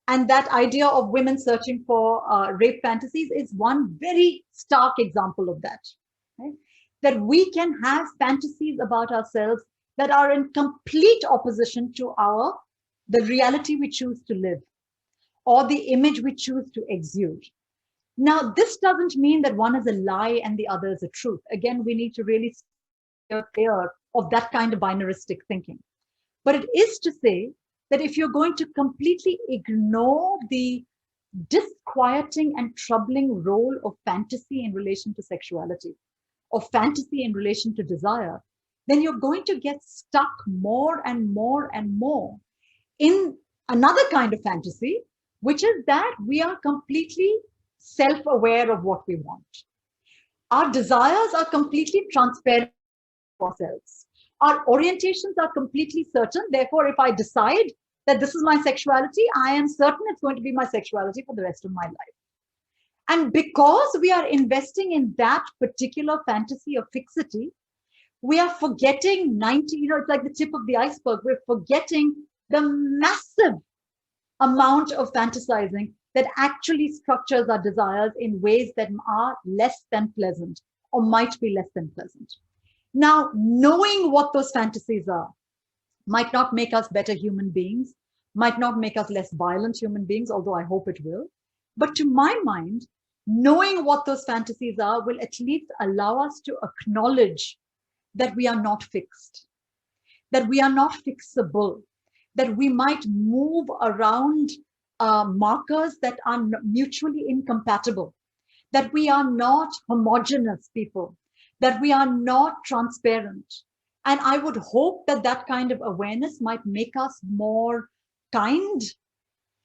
And that idea of women searching for rape fantasies is one very stark example of that. Right? That we can have fantasies about ourselves that are in complete opposition to the reality we choose to live, or the image we choose to exude. Now, this doesn't mean that one is a lie and the other is a truth. Again, we need to really steer clear of that kind of binaristic thinking. But it is to say that if you're going to completely ignore the disquieting and troubling role of fantasy in relation to sexuality, or fantasy in relation to desire, then you're going to get stuck more and more and more in another kind of fantasy, which is that we are completely self-aware of what we want. Our desires are completely transparent to ourselves. Our orientations are completely certain. Therefore, if I decide that this is my sexuality, I am certain it's going to be my sexuality for the rest of my life. And because we are investing in that particular fantasy of fixity, we are forgetting it's like the tip of the iceberg. We're forgetting the massive amount of fantasizing that actually structures our desires in ways that are less than pleasant or might be less than pleasant. Now, knowing what those fantasies are might not make us better human beings, might not make us less violent human beings, although I hope it will. But to my mind, knowing what those fantasies are will at least allow us to acknowledge that we are not fixed, that we are not fixable, that we might move around markers that are mutually incompatible, that we are not homogeneous people, that we are not transparent. And I would hope that that kind of awareness might make us more kind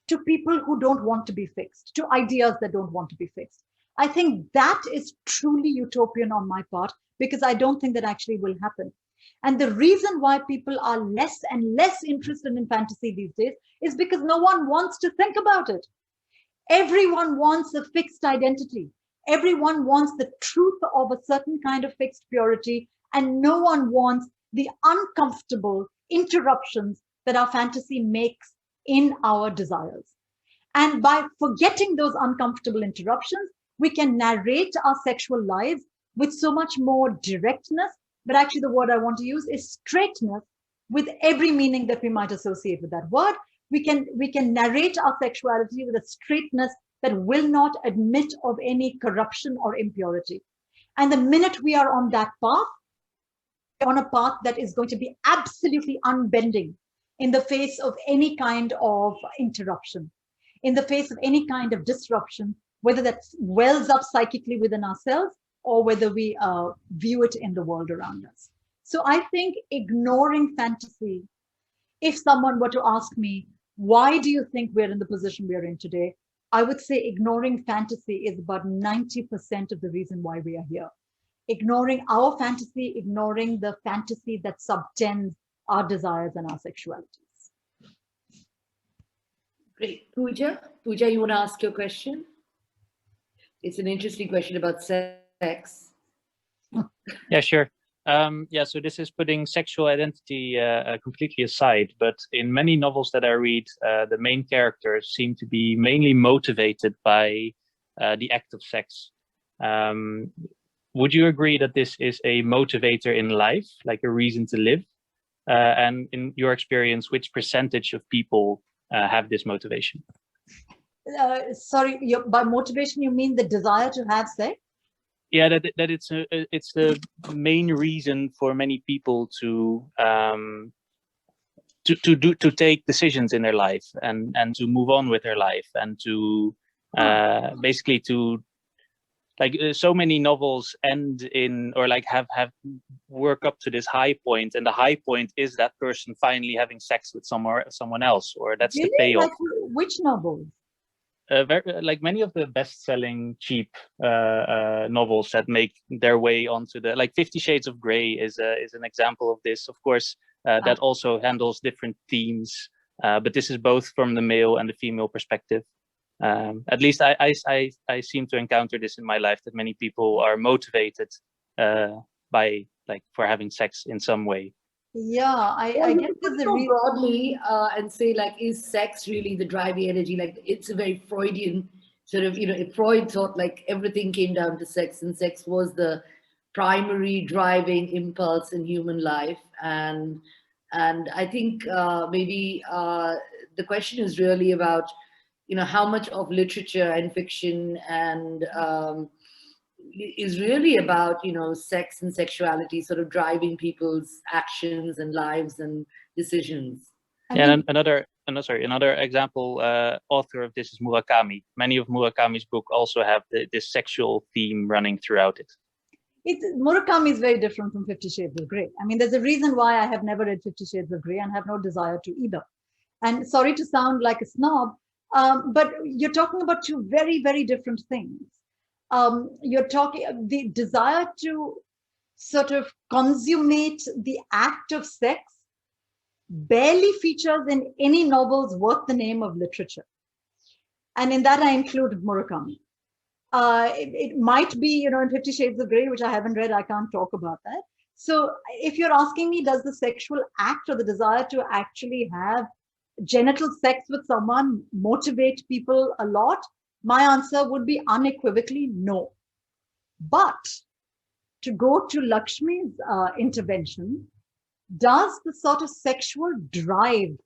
to people who don't want to be fixed, to ideas that don't want to be fixed. I think that is truly utopian on my part, because I don't think that actually will happen. And the reason why people are less and less interested in fantasy these days is because no one wants to think about it. Everyone wants a fixed identity. Everyone wants the truth of a certain kind of fixed purity, and no one wants the uncomfortable interruptions that our fantasy makes in our desires. And by forgetting those uncomfortable interruptions, we can narrate our sexual lives with so much more directness, but actually the word I want to use is straightness, with every meaning that we might associate with that word. We can narrate our sexuality with a straightness that will not admit of any corruption or impurity. And the minute we are on that path, on a path that is going to be absolutely unbending in the face of any kind of interruption, in the face of any kind of disruption, whether that wells up psychically within ourselves or whether we view it in the world around us. So I think ignoring fantasy, if someone were to ask me, why do you think we're in the position we're in today? I would say ignoring fantasy is about 90% of the reason why we are here. Ignoring our fantasy, ignoring the fantasy that subtends our desires and our sexualities. Great. Pooja, you want to ask your question? It's an interesting question about sex. Yeah, sure. So this is putting sexual identity completely aside, but in many novels that I read, the main characters seem to be mainly motivated by the act of sex. Would you agree that this is a motivator in life, like a reason to live? And in your experience, which percentage of people have this motivation? Sorry, by motivation, you mean the desire to have sex? Yeah, that it's the main reason for many people to take decisions in their life and to move on with their life and to basically to like so many novels end in, or like have work up to this high point, and the high point is that person finally having sex with someone else, or that's the Really? payoff. Like which novels? Like many of the best-selling cheap novels that make their way onto the, like 50 Shades of Grey is an example of this. Of course, that also handles different themes, but this is both from the male and the female perspective. At least I seem to encounter this in my life, that many people are motivated by, like, for having sex in some way. Yeah, I guess there's a reason. Broadly and say, like, is sex really the driving energy? Like, it's a very Freudian sort of, if Freud thought like everything came down to sex, and sex was the primary driving impulse in human life. And I think maybe the question is really about, how much of literature and fiction and is really about, sex and sexuality sort of driving people's actions and lives and decisions. And another example author of this is Murakami. Many of Murakami's books also have this sexual theme running throughout it. Murakami is very different from 50 Shades of Grey. I mean, there's a reason why I have never read 50 Shades of Grey and have no desire to either. And sorry to sound like a snob, but you're talking about two very, very different things. You're talking the desire to sort of consummate the act of sex barely features in any novels worth the name of literature. And in that I include Murakami. It might be, in 50 Shades of Grey, which I haven't read, I can't talk about that. So if you're asking me, does the sexual act or the desire to actually have genital sex with someone motivate people a lot? My answer would be unequivocally no. But to go to Lakshmi's intervention, does the sort of sexual drive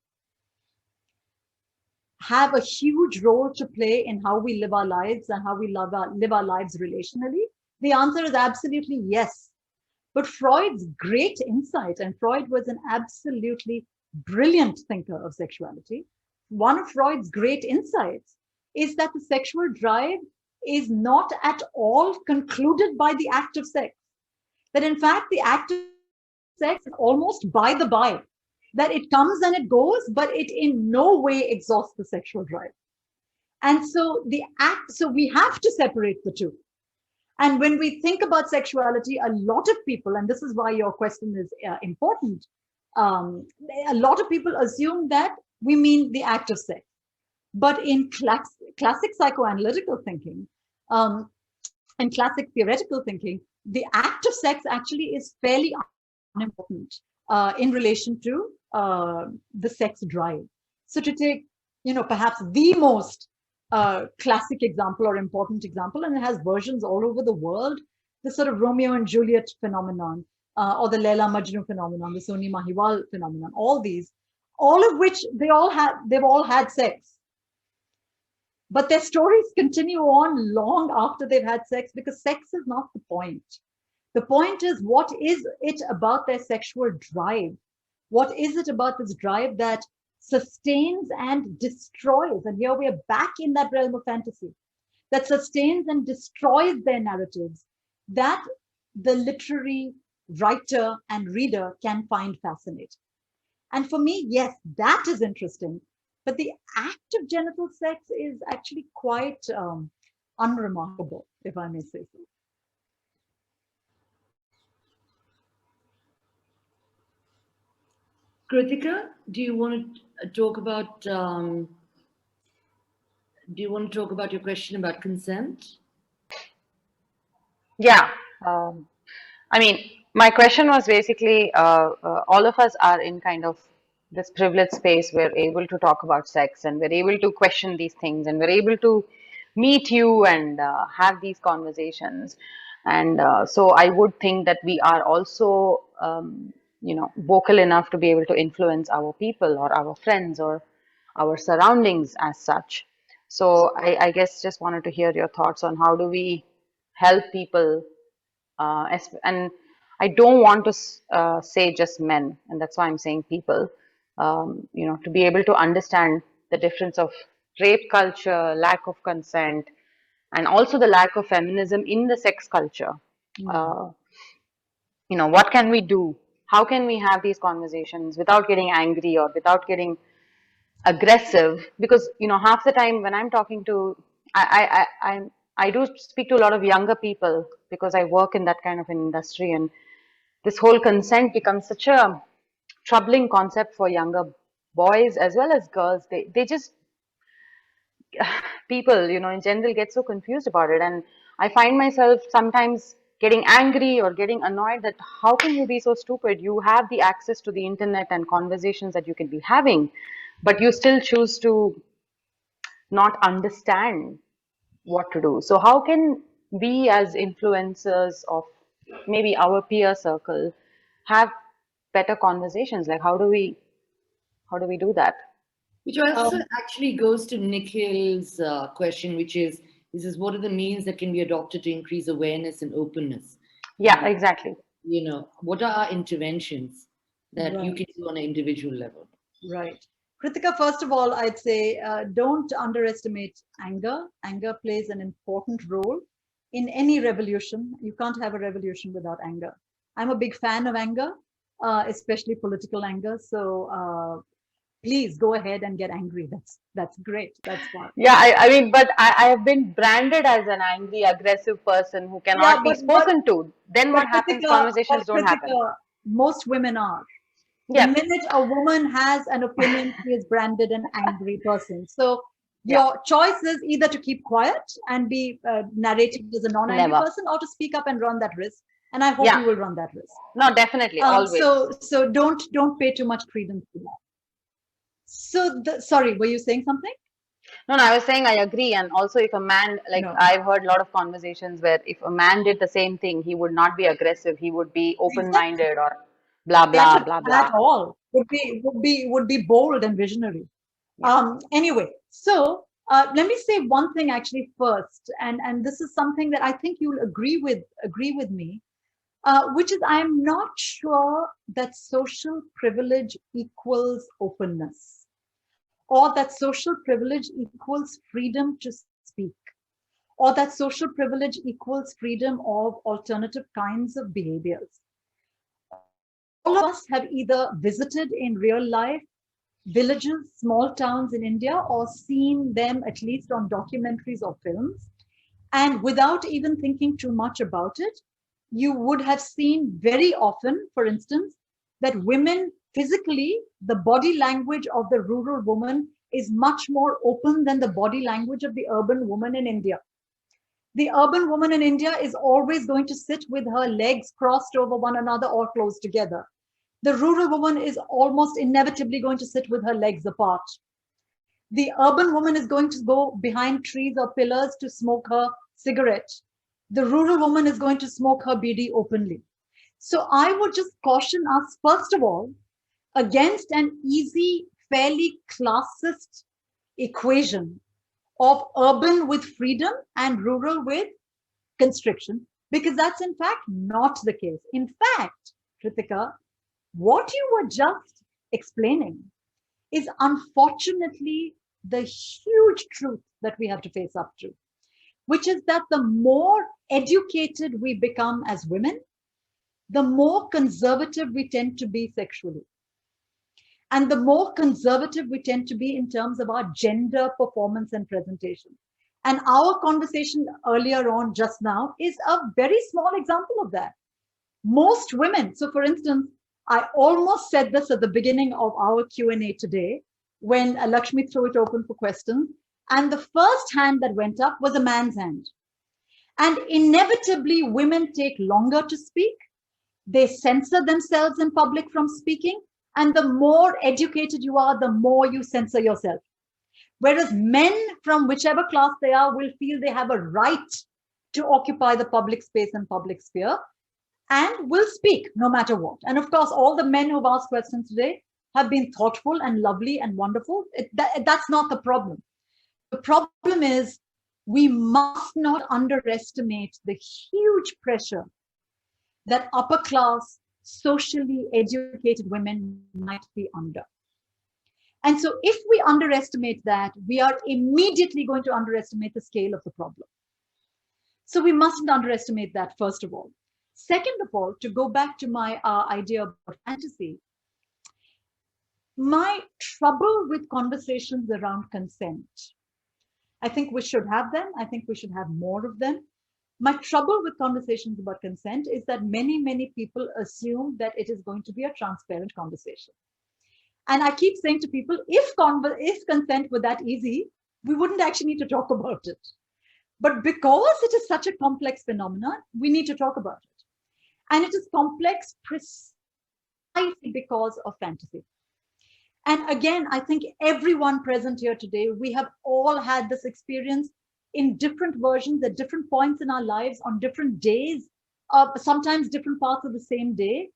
have a huge role to play in how we live our lives and how we live our lives relationally? The answer is absolutely yes. But Freud's great insight, and Freud was an absolutely brilliant thinker of sexuality, one of Freud's great insights is that the sexual drive is not at all concluded by the act of sex. That in fact, the act of sex is almost by the by, that it comes and it goes, but it in no way exhausts the sexual drive. And so so we have to separate the two. And when we think about sexuality, a lot of people, and this is why your question is important, a lot of people assume that we mean the act of sex. But in classic psychoanalytical thinking, and classic theoretical thinking, the act of sex actually is fairly unimportant in relation to the sex drive. So to take, perhaps the most classic example or important example, and it has versions all over the world, the sort of Romeo and Juliet phenomenon, or the Laila Majnu phenomenon, the Soni Mahiwal phenomenon, all of which they've all had sex. But their stories continue on long after they've had sex, because sex is not the point. The point is, what is it about their sexual drive? What is it about this drive that sustains and destroys? And here we are back in that realm of fantasy, that sustains and destroys their narratives, that the literary writer and reader can find fascinating. And for me, yes, that is interesting. But the act of genital sex is actually quite unremarkable, if I may say so. Kritika, do you want to talk about your question about consent? Yeah. I mean, my question was basically, all of us are in kind of this privileged space. We're able to talk about sex, and we're able to question these things, and we're able to meet you and have these conversations. And so I would think that we are also, vocal enough to be able to influence our people or our friends or our surroundings as such. So I guess just wanted to hear your thoughts on how do we help people, and I don't want to say just men, and that's why I'm saying people, to be able to understand the difference of rape culture, lack of consent, and also the lack of feminism in the sex culture. What can we do? How can we have these conversations without getting angry or without getting aggressive? Because half the time when I'm talking to, I do speak to a lot of younger people because I work in that kind of an industry, and this whole consent becomes such a troubling concept for younger boys as well as girls. They just, people in general get so confused about it, and I find myself sometimes getting angry or getting annoyed that how can you be so stupid? You have the access to the internet and conversations that you can be having, but you still choose to not understand what to do. So how can we as influencers of maybe our peer circle have better conversations? Like how do we do that? Which also actually goes to Nikhil's question, which is what are the means that can be adopted to increase awareness and openness? Yeah, exactly. What are our interventions that you can do on an individual level? Right. Kritika, first of all, I'd say don't underestimate anger. Anger plays an important role in any revolution. You can't have a revolution without anger. I'm a big fan of anger, especially political anger. So please go ahead and get angry. That's great. That's fine. Yeah, I mean, but I have been branded as an angry, aggressive person who cannot be spoken to. Then what happens? Conversations don't happen. Most women are. Yeah. The minute a woman has an opinion, she is branded an angry person. So your choice is either to keep quiet and be narrated as a non-angry person, or to speak up and run that risk. And I hope you will run that risk. No, definitely, always. So don't pay too much credence to that. So sorry, were you saying something? No, I was saying I agree. And also if a man, I've heard a lot of conversations where if a man did the same thing, he would not be aggressive. He would be open-minded or blah, blah, blah, blah. At all. Would be bold and visionary. Anyway, so let me say one thing actually first. And this is something that I think you'll agree with me, which is I'm not sure that social privilege equals openness, or that social privilege equals freedom to speak, or that social privilege equals freedom of alternative kinds of behaviors. All of us have either visited in real life villages, small towns in India, or seen them at least on documentaries or films. And without even thinking too much about it, you would have seen very often, for instance, that women physically, the body language of the rural woman is much more open than the body language of the urban woman in India. The urban woman in India is always going to sit with her legs crossed over one another or close together. The rural woman is almost inevitably going to sit with her legs apart. The urban woman is going to go behind trees or pillars to smoke her cigarette. The rural woman is going to smoke her bidi openly. So I would just caution us, first of all, against an easy, fairly classist equation of urban with freedom and rural with constriction, because that's in fact not the case. In fact, Kritika, what you were just explaining is unfortunately the huge truth that we have to face up to, which is that the more educated we become as women, the more conservative we tend to be sexually. And the more conservative we tend to be in terms of our gender performance and presentation. And our conversation earlier on just now is a very small example of that. Most women, so for instance, I almost said this at the beginning of our Q&A today, when Lakshmi threw it open for questions, and the first hand that went up was a man's hand. And inevitably, women take longer to speak. They censor themselves in public from speaking. And the more educated you are, the more you censor yourself. Whereas men from whichever class they are will feel they have a right to occupy the public space and public sphere and will speak no matter what. And of course, all the men who've asked questions today have been thoughtful and lovely and wonderful. That's not the problem. The problem is we must not underestimate the huge pressure that upper class, socially educated women might be under. And so if we underestimate that, we are immediately going to underestimate the scale of the problem. So we mustn't underestimate that, first of all. Second of all, to go back to my idea about fantasy, my trouble with conversations around consent, I think we should have them. I think we should have more of them. My trouble with conversations about consent is that many people assume that it is going to be a transparent conversation. And I keep saying to people, if consent were that easy, we wouldn't actually need to talk about it. But because it is such a complex phenomenon, we need to talk about it. And it is complex precisely because of fantasy. And again, I think everyone present here today, we have all had this experience in different versions at different points in our lives on different days, sometimes different parts of the same day.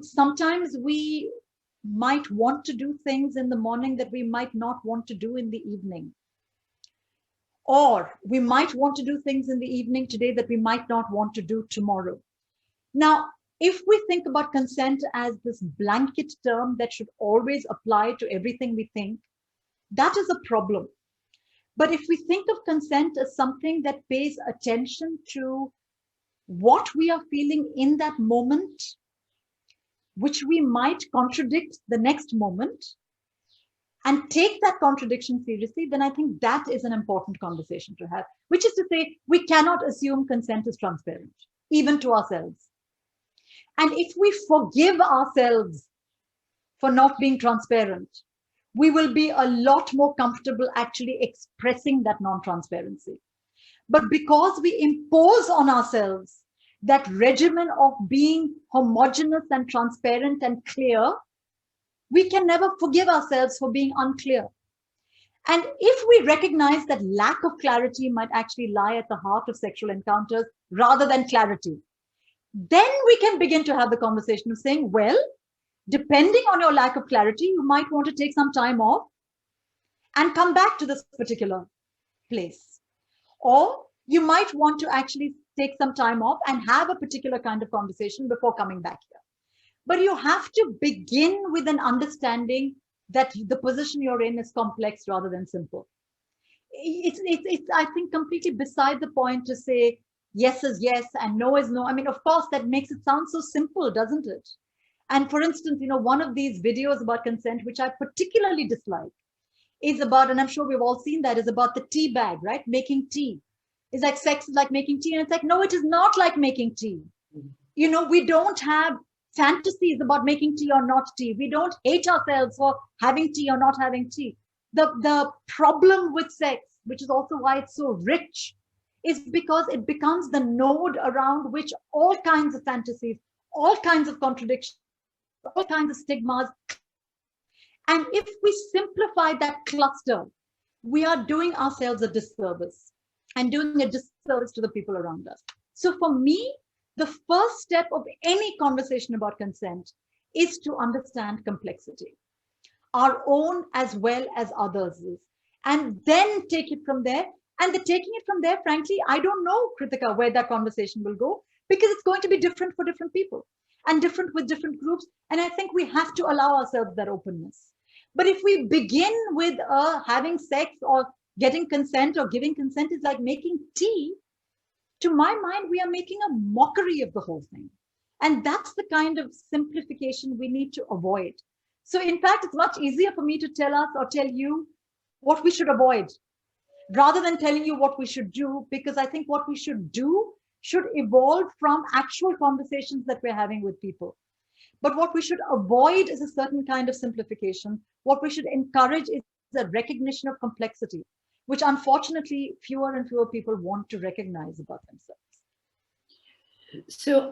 Sometimes we might want to do things in the morning that we might not want to do in the evening. Or we might want to do things in the evening today that we might not want to do tomorrow. Now, if we think about consent as this blanket term that should always apply to everything we think, that is a problem. But if we think of consent as something that pays attention to what we are feeling in that moment, which we might contradict the next moment, and take that contradiction seriously, then I think that is an important conversation to have, which is to say, we cannot assume consent is transparent, even to ourselves. And if we forgive ourselves for not being transparent, we will be a lot more comfortable actually expressing that non-transparency. But because we impose on ourselves that regimen of being homogeneous and transparent and clear, we can never forgive ourselves for being unclear. And if we recognize that lack of clarity might actually lie at the heart of sexual encounters rather than clarity, then we can begin to have the conversation of saying, well, depending on your lack of clarity, you might want to take some time off and come back to this particular place. Or you might want to actually take some time off and have a particular kind of conversation before coming back here. But you have to begin with an understanding that the position you're in is complex rather than simple. It's I think, completely beside the point to say yes is yes and no is no. I mean, of course, that makes it sound so simple, doesn't it? And for instance, one of these videos about consent, which I particularly dislike, is about, and I'm sure we've all seen that, is about the tea bag, right? Making tea. It's like sex is like making tea. And it's like, no, it is not like making tea. We don't have fantasies about making tea or not tea. We don't hate ourselves for having tea or not having tea. The problem with sex, which is also why it's so rich, is because it becomes the node around which all kinds of fantasies, all kinds of contradictions, all kinds of stigmas. And if we simplify that cluster, we are doing ourselves a disservice and doing a disservice to the people around us. So for me, the first step of any conversation about consent is to understand complexity, our own as well as others', and then take it from there. And taking it from there, frankly, I don't know, Kritika, where that conversation will go, because it's going to be different for different people and different with different groups. And I think we have to allow ourselves that openness. But if we begin with having sex or getting consent or giving consent is like making tea, to my mind, we are making a mockery of the whole thing. And that's the kind of simplification we need to avoid. So in fact, it's much easier for me to tell us or tell you what we should avoid rather than telling you what we should do, because I think what we should do should evolve from actual conversations that we're having with people. But what we should avoid is a certain kind of simplification. What we should encourage is a recognition of complexity, which unfortunately fewer and fewer people want to recognize about themselves. So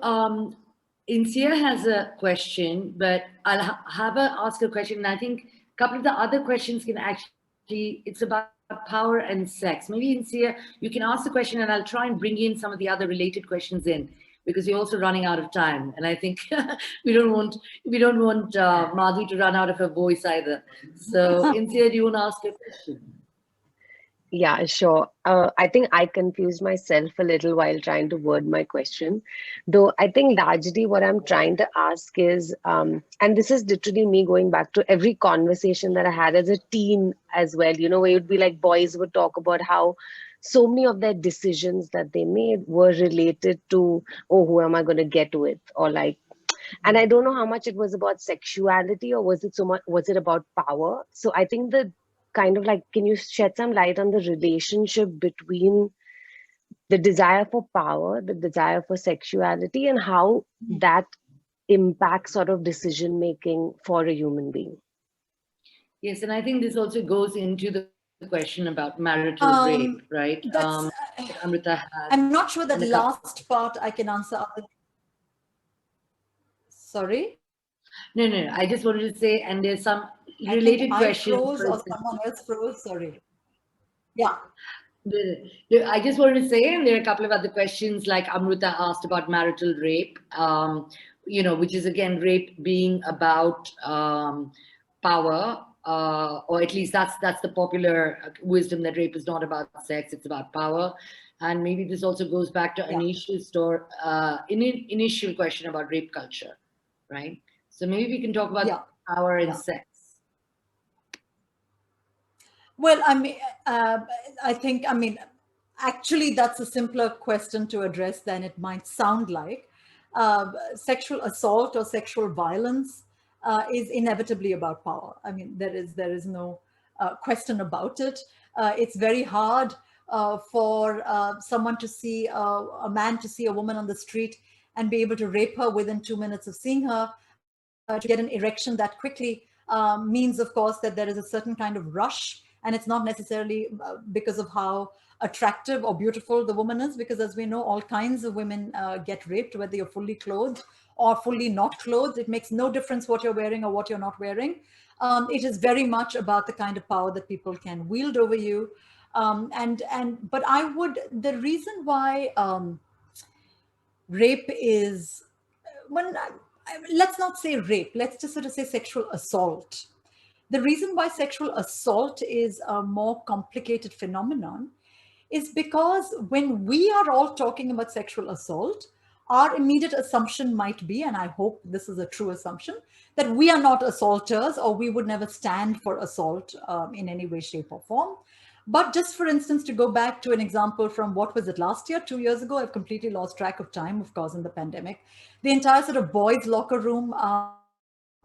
Insia has a question, but I'll have her ask a question. And I think a couple of the other questions can actually, it's about power and sex. Maybe Insia, you can ask the question and I'll try and bring in some of the other related questions in, because we're also running out of time. And I think we don't want Madhu to run out of her voice either. So Insia, do you want to ask a question? Yeah, sure. I think I confused myself a little while trying to word my question, though I think largely what I'm trying to ask is, and this is literally me going back to every conversation that I had as a teen as well, where you'd be like, boys would talk about how so many of their decisions that they made were related to, oh, who am I going to get with? Or like, and I don't know how much it was about sexuality, or was it about power? So I think the kind of like, can you shed some light on the relationship between the desire for power, the desire for sexuality, and how that impacts sort of decision making for a human being? Yes, and I think this also goes into the question about marital rape, right? Amrita has. I'm not sure that last part I can answer. Sorry? No. I just wanted to say, and there's some related questions. I froze or someone else froze. Sorry. Yeah. I just wanted to say, and there are a couple of other questions like Amrita asked about marital rape, which is again rape being about power, or at least that's the popular wisdom, that rape is not about sex, it's about power. And maybe this also goes back to Anish's initial question about rape culture, right? So maybe we can talk about power and sex. Well, actually, that's a simpler question to address than it might sound like. Sexual assault or sexual violence is inevitably about power. I mean, there is no question about it. It's very hard for someone to see a man to see a woman on the street and be able to rape her within 2 minutes of seeing her. To get an erection that quickly means, of course, that there is a certain kind of rush. And it's not necessarily because of how attractive or beautiful the woman is, because as we know, all kinds of women get raped, whether you're fully clothed or fully not clothed. It makes no difference what you're wearing or what you're not wearing. It is very much about the kind of power that people can wield over you. But the reason why rape is, let's not say rape, let's just sort of say sexual assault. The reason why sexual assault is a more complicated phenomenon is because when we are all talking about sexual assault, our immediate assumption might be, and I hope this is a true assumption, that we are not assaulters, or we would never stand for assault in any way, shape, or form. But just for instance, to go back to an example from, what was it, last year, 2 years ago? I've completely lost track of time, of course, in the pandemic. The entire sort of boys' locker room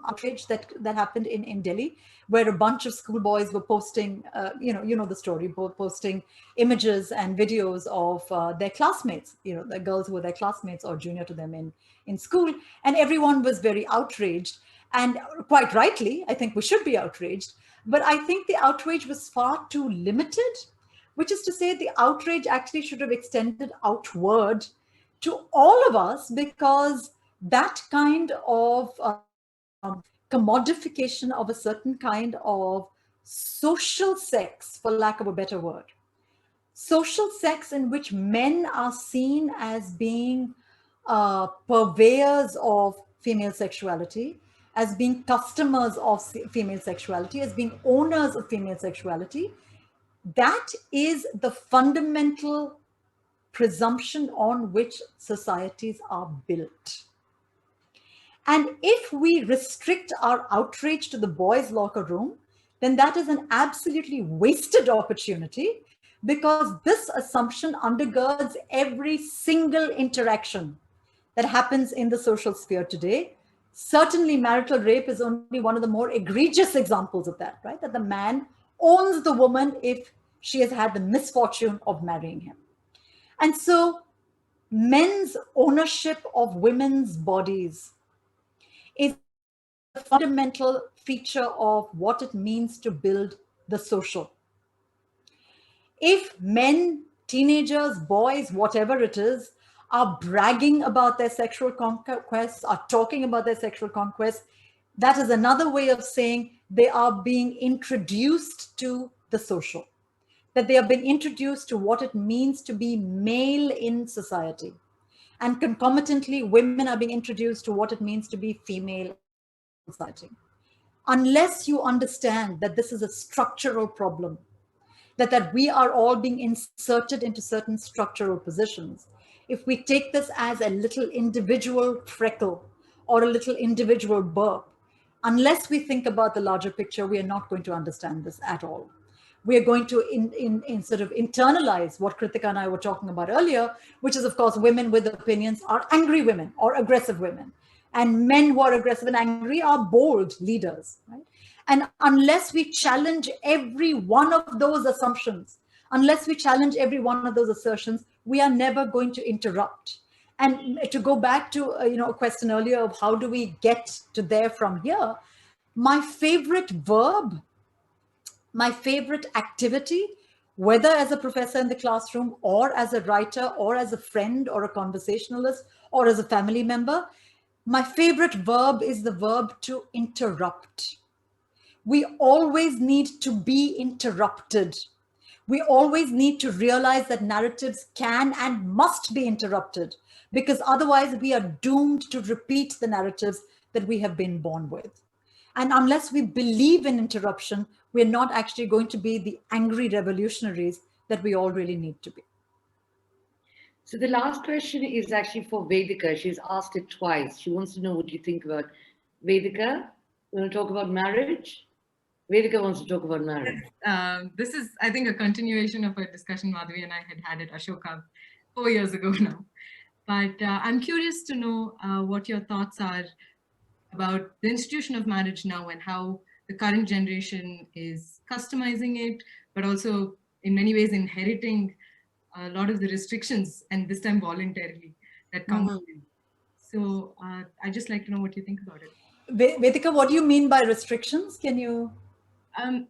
outrage that happened in Delhi, where a bunch of schoolboys were posting, you know the story, posting images and videos of their classmates, the girls who were their classmates or junior to them in school. And everyone was very outraged, and quite rightly. I think we should be outraged. But I think the outrage was far too limited, which is to say the outrage actually should have extended outward to all of us, because that kind of commodification of a certain kind of social sex, for lack of a better word, social sex in which men are seen as being purveyors of female sexuality, as being customers of female sexuality, as being owners of female sexuality. That is the fundamental presumption on which societies are built. And if we restrict our outrage to the boys' locker room, then that is an absolutely wasted opportunity, because this assumption undergirds every single interaction that happens in the social sphere today. Certainly, marital rape is only one of the more egregious examples of that, right? That the man owns the woman if she has had the misfortune of marrying him. And so men's ownership of women's bodies is a fundamental feature of what it means to build the social. If men, teenagers, boys, whatever it is, are bragging about their sexual conquests, are talking about their sexual conquests, that is another way of saying they are being introduced to the social, that they have been introduced to what it means to be male in society. And concomitantly, women are being introduced to what it means to be female in society. Unless you understand that this is a structural problem, that we are all being inserted into certain structural positions, if we take this as a little individual freckle or a little individual burp, unless we think about the larger picture, we are not going to understand this at all. we're going to in sort of internalize what Kritika and I were talking about earlier, which is, of course, women with opinions are angry women or aggressive women. And men who are aggressive and angry are bold leaders, right? And unless we challenge every one of those assumptions, unless we challenge every one of those assertions, we are never going to interrupt. And to go back to a question earlier of how do we get to there from here, my favorite verb, my favorite activity, whether as a professor in the classroom or as a writer or as a friend or a conversationalist or as a family member, my favorite verb is the verb to interrupt. We always need to be interrupted. We always need to realize that narratives can and must be interrupted, because otherwise we are doomed to repeat the narratives that we have been born with. And unless we believe in interruption, we're not actually going to be the angry revolutionaries that we all really need to be. So the last question is actually for Vedika. She's asked it twice. She wants to know what you think about. Vedika, you want to talk about marriage? Vedika wants to talk about marriage. This is, I think, a continuation of a discussion Madhavi and I had at Ashoka 4 years ago now. But I'm curious to know what your thoughts are about the institution of marriage now and how the current generation is customizing it, but also in many ways inheriting a lot of the restrictions, and this time voluntarily, that come with it. So I'd just like to know what you think about it. Vedika, what do you mean by restrictions? Can you?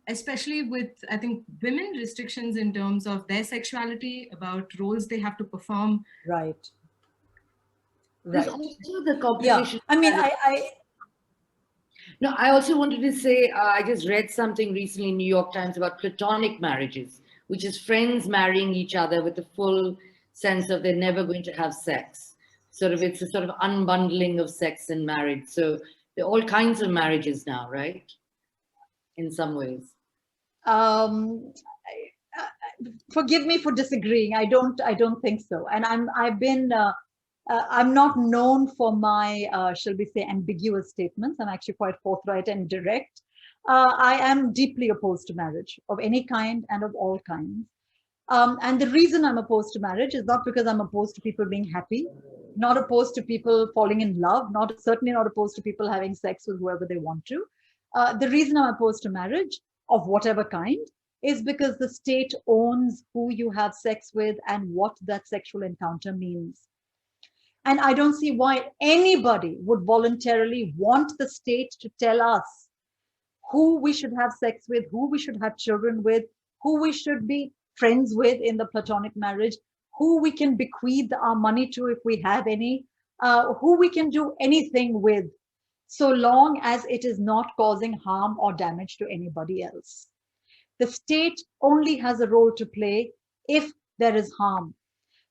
Especially with, I think, women restrictions in terms of their sexuality, about roles they have to perform. Right. There's also the complication. Yeah. I mean, No, I also wanted to say, I just read something recently in New York Times about platonic marriages, which is friends marrying each other with the full sense of they're never going to have sex. It's a sort of unbundling of sex and marriage. So there are all kinds of marriages now, right? In some ways. Forgive me for disagreeing. I don't think so. And I'm not known for my, shall we say, ambiguous statements. I'm actually quite forthright and direct. I am deeply opposed to marriage of any kind and of all kinds. And the reason I'm opposed to marriage is not because I'm opposed to people being happy, not opposed to people falling in love, certainly not opposed to people having sex with whoever they want to. The reason I'm opposed to marriage of whatever kind is because the state owns who you have sex with and what that sexual encounter means. And I don't see why anybody would voluntarily want the state to tell us who we should have sex with, who we should have children with, who we should be friends with in the platonic marriage, who we can bequeath our money to if we have any, who we can do anything with, so long as it is not causing harm or damage to anybody else. The state only has a role to play if there is harm.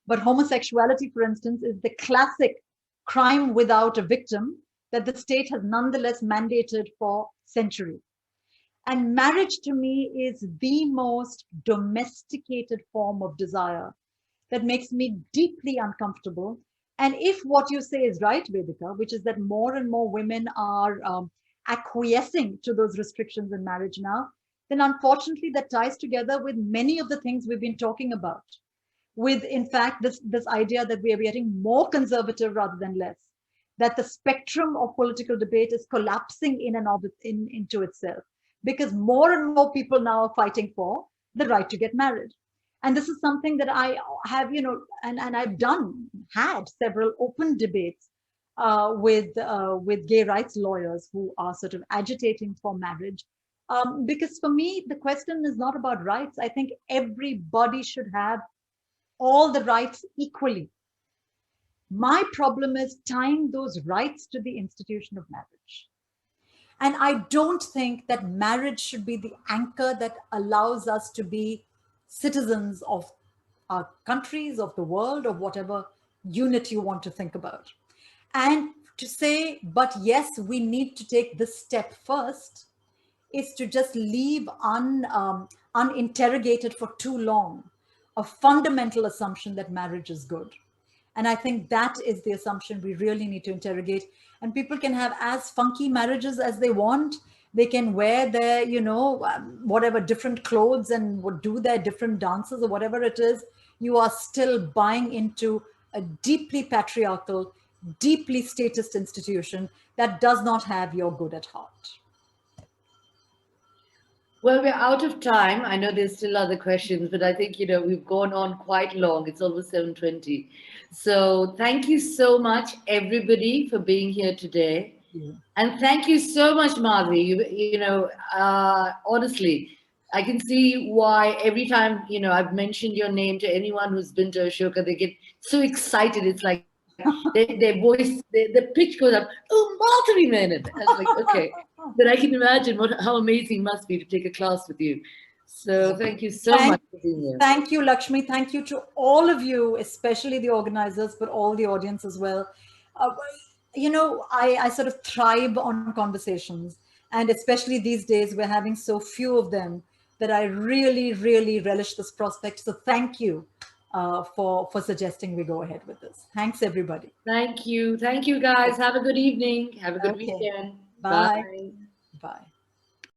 But homosexuality, for instance, is the classic crime without a victim that the state has nonetheless mandated for centuries. And marriage to me is the most domesticated form of desire that makes me deeply uncomfortable. And if what you say is right, Vedika, which is that more and more women are acquiescing to those restrictions in marriage now, then unfortunately that ties together with many of the things we've been talking about. With, in fact, this idea that we are getting more conservative rather than less, that the spectrum of political debate is collapsing in and of into itself, because more and more people now are fighting for the right to get married. And this is something that I have, and I've had several open debates with gay rights lawyers who are sort of agitating for marriage. Because for me, the question is not about rights. I think everybody should have all the rights equally. My problem is tying those rights to the institution of marriage. And I don't think that marriage should be the anchor that allows us to be citizens of our countries, of the world, of whatever unit you want to think about. And to say, but yes, we need to take this step first, is to just leave uninterrogated for too long a fundamental assumption that marriage is good. And I think that is the assumption we really need to interrogate. And people can have as funky marriages as they want, They can wear their, whatever different clothes and would do their different dances or whatever it is. You are still buying into a deeply patriarchal, deeply statist institution that does not have your good at heart. Well, we're out of time. I know there's still other questions, but I think, we've gone on quite long. It's almost 7:20. So thank you so much, everybody, for being here today. Yeah. And thank you so much, Madhavi. Honestly, I can see why every time, I've mentioned your name to anyone who's been to Ashoka, they get so excited. It's like their voice, the pitch goes up, oh, Madhavi Menon. I was like, okay. But I can imagine how amazing it must be to take a class with you. So thank you so much for being here. Thank you, Lakshmi. Thank you to all of you, especially the organizers, but all the audience as well. I sort of thrive on conversations, and especially these days, we're having so few of them that I really, really relish this prospect. So thank you for suggesting we go ahead with this. Thanks, everybody. Thank you. Thank you, guys. Have a good evening. Have a good weekend. Bye. Bye.